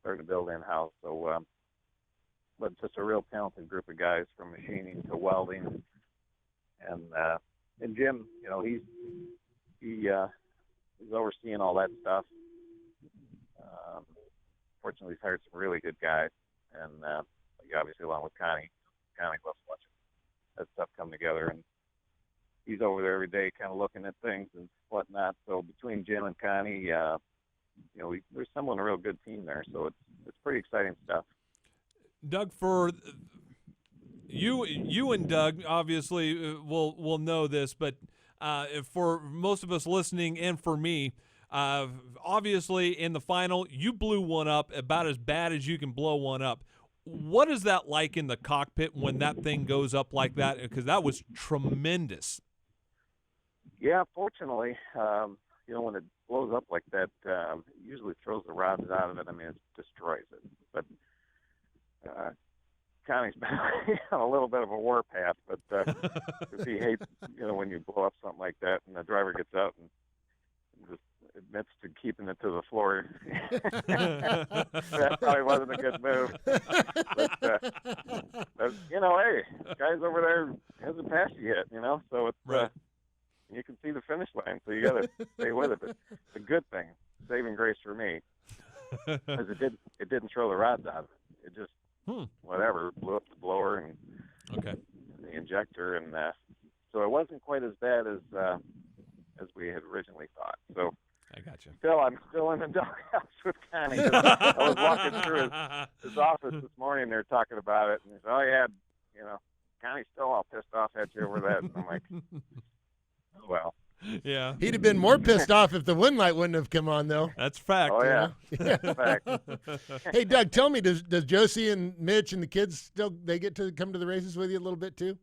Speaker 12: starting to build in-house. So, but just a real talented group of guys from machining to welding. And Jim, you know, he's overseeing all that stuff. Fortunately, he's hired some really good guys, and obviously along with Connie loves watching that stuff come together, and he's over there every day kind of looking at things and whatnot. So between Jim and Connie, you know, we're assembling a real good team there. So it's pretty exciting stuff.
Speaker 2: Doug, for you and Doug obviously will know this, but for most of us listening and for me, obviously in the final you blew one up about as bad as you can blow one up. What is that like in the cockpit when that thing goes up like that? Because that was tremendous.
Speaker 12: Yeah, fortunately, you know, when it blows up like that, it usually throws the rods out of it. I mean, it destroys it. But Connie's been on a little bit of a warpath, but he hates, you know, when you blow up something like that and the driver gets out and just admits to keeping it to the floor. That probably wasn't a good move. But you know, hey, guy's over there hasn't passed you yet, you know, so it's
Speaker 2: right.
Speaker 12: You can see the finish line, so you got to stay with it. But it's a good thing, saving grace for me, because it didn't throw the rods out. It just whatever blew up the blower and the injector, and so it wasn't quite as bad as we had originally thought. So
Speaker 2: I got you.
Speaker 12: I'm still in the doghouse with Connie. I was walking through his office this morning. They were talking about it, and he said, "Oh yeah, you know, Connie's still all pissed off at you over that." And I'm like, "Oh well."
Speaker 2: Yeah.
Speaker 3: He'd have been more pissed off if the wind light wouldn't have come on, though.
Speaker 2: That's fact.
Speaker 12: Oh, yeah.
Speaker 3: That's
Speaker 12: fact.
Speaker 3: Hey, Doug, tell me, does Josie and Mitch and the kids they get to come to the races with you a little bit too?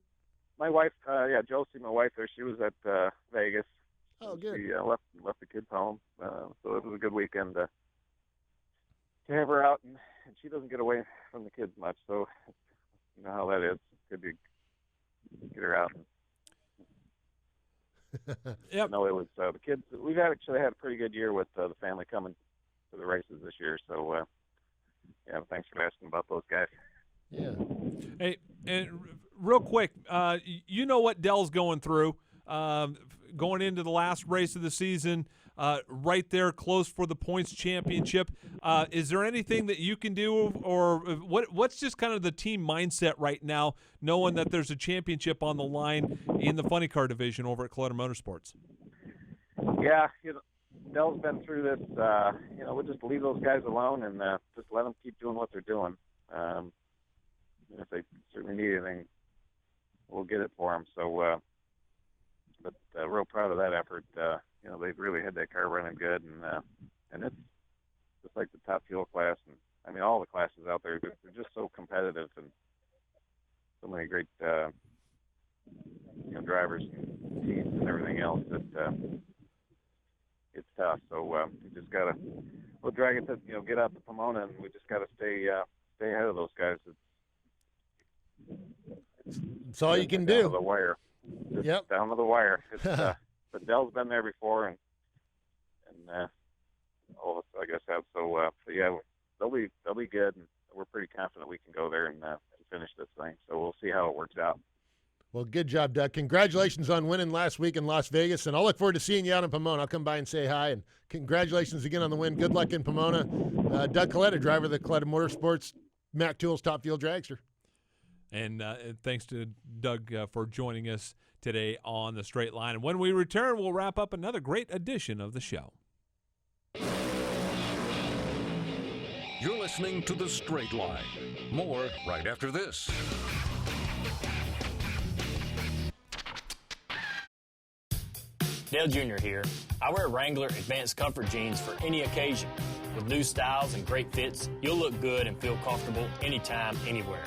Speaker 12: My wife, Josie, my wife there, she was at Vegas.
Speaker 3: Oh, good.
Speaker 12: She left the kids home, so it was a good weekend to have her out, and she doesn't get away from the kids much, so you know how that is. It's good to get her out.
Speaker 2: Yep.
Speaker 12: No, it was the kids. We've actually had a pretty good year with the family coming to the races this year. So, yeah, thanks for asking about those guys.
Speaker 3: Yeah.
Speaker 2: Hey, and real quick, you know what Dell's going through, going into the last race of the season. right there close for the points championship. Is there anything that you can do, or what's just kind of the team mindset right now, knowing that there's a championship on the line in the funny car division over at Coletta Motorsports?
Speaker 12: Yeah, Dell's been through this. We'll just leave those guys alone and just let them keep doing what they're doing. If they certainly need anything, we'll get it for them. So, but real proud of that effort. They've really had that car running good, and it's just like the top fuel class, and I mean all the classes out there. They're just so competitive, and so many great drivers and teams and everything else that it's tough. So we just gotta drag it to get out to Pomona, and we just gotta stay ahead of those guys.
Speaker 3: It's all you can do.
Speaker 12: Down to the wire. Just down to the wire. But Dell's been there before, and all of us, I guess, have. So yeah, they'll be good, and we're pretty confident we can go there and finish this thing. So we'll see how it works out.
Speaker 3: Well, good job, Doug. Congratulations on winning last week in Las Vegas, and I'll look forward to seeing you out in Pomona. I'll come by and say hi, and congratulations again on the win. Good luck in Pomona. Doug Coletta, driver of the Coletta Motorsports, Mac Tools Top Fuel Dragster.
Speaker 2: And thanks to Doug for joining us today on the Straight Line. And when we return, we'll wrap up another great edition of the show.
Speaker 1: You're listening to The Straight Line. More right after this.
Speaker 4: Dale Jr. here. I wear Wrangler Advanced Comfort jeans for any occasion. With new styles and great fits, you'll look good and feel comfortable anytime, anywhere.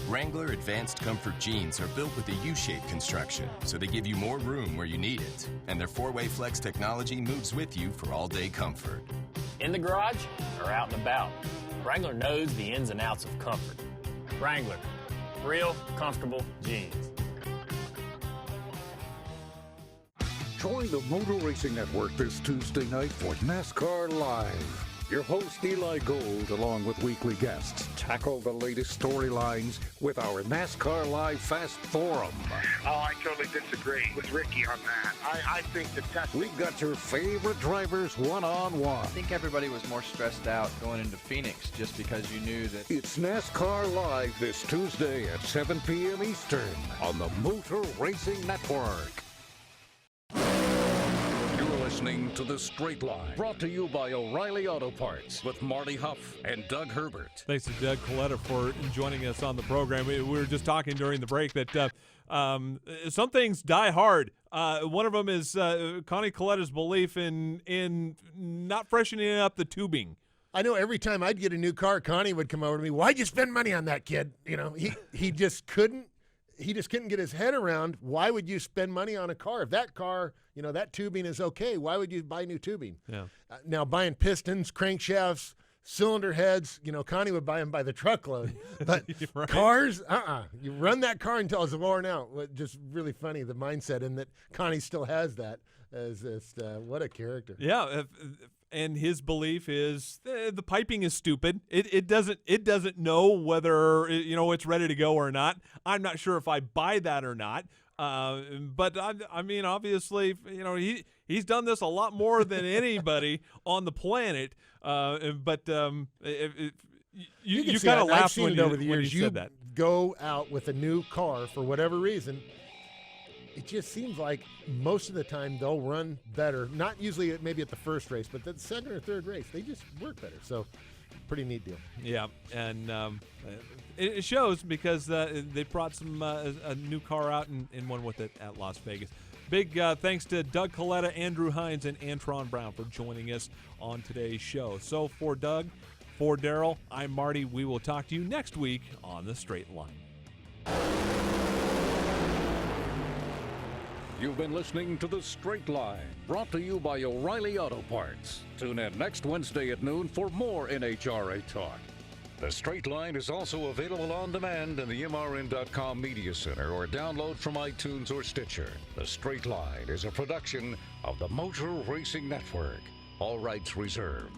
Speaker 5: Wrangler Advanced Comfort jeans are built with a U-shaped construction, so they give you more room where you need it. And their 4-way flex technology moves with you for all-day comfort.
Speaker 4: In the garage or out and about, Wrangler knows the ins and outs of comfort. Wrangler, real comfortable jeans.
Speaker 13: Join the Motor Racing Network this Tuesday night for NASCAR Live. Your host, Eli Gold, along with weekly guests, tackle the latest storylines with our NASCAR Live Fast Forum.
Speaker 14: Oh, I totally disagree with Ricky on that. I think the testing...
Speaker 13: We've got your favorite drivers one-on-one.
Speaker 15: I think everybody was more stressed out going into Phoenix just because you knew that...
Speaker 13: It's NASCAR Live this Tuesday at 7 p.m. Eastern on the Motor Racing Network.
Speaker 1: Listening to The Straight Line, brought to you by O'Reilly Auto Parts with Marty Hough and Doug Herbert.
Speaker 2: Thanks to Doug Coletta for joining us on the program. We were just talking during the break that some things die hard. One of them is Connie Coletta's belief in not freshening up the tubing.
Speaker 3: I know every time I'd get a new car, Connie would come over to me, "Why'd you spend money on that, kid?" He just couldn't. He just couldn't get his head around, why would you spend money on a car? If that car, that tubing is okay, why would you buy new tubing?
Speaker 2: Yeah.
Speaker 3: Now, buying pistons, crankshafts, cylinder heads, Connie would buy them by the truckload. But
Speaker 2: right.
Speaker 3: Cars, you run that car until it's worn out. Just really funny, the mindset, and that Connie still has that. As what a character.
Speaker 2: Yeah, and his belief is the piping is stupid. It doesn't know whether it's ready to go or not. I'm not sure if I buy that or not. But I mean, obviously, he's done this a lot more than anybody on the planet. But you kind of laughed when
Speaker 3: over the
Speaker 2: you
Speaker 3: years.
Speaker 2: said that.
Speaker 3: Go out with a new car for whatever reason. It just seems like most of the time they'll run better. Not usually maybe at the first race, but the second or third race, they just work better. So, pretty neat deal.
Speaker 2: Yeah, and it shows because they brought a new car out and won with it at Las Vegas. Big thanks to Doug Coletta, Andrew Hines, and Antron Brown for joining us on today's show. So, for Doug, for Daryl, I'm Marty. We will talk to you next week on The Straight Line.
Speaker 1: You've been listening to The Straight Line, brought to you by O'Reilly Auto Parts. Tune in next Wednesday at noon for more NHRA talk. The Straight Line is also available on demand in the MRN.com Media Center or download from iTunes or Stitcher. The Straight Line is a production of the Motor Racing Network. All rights reserved.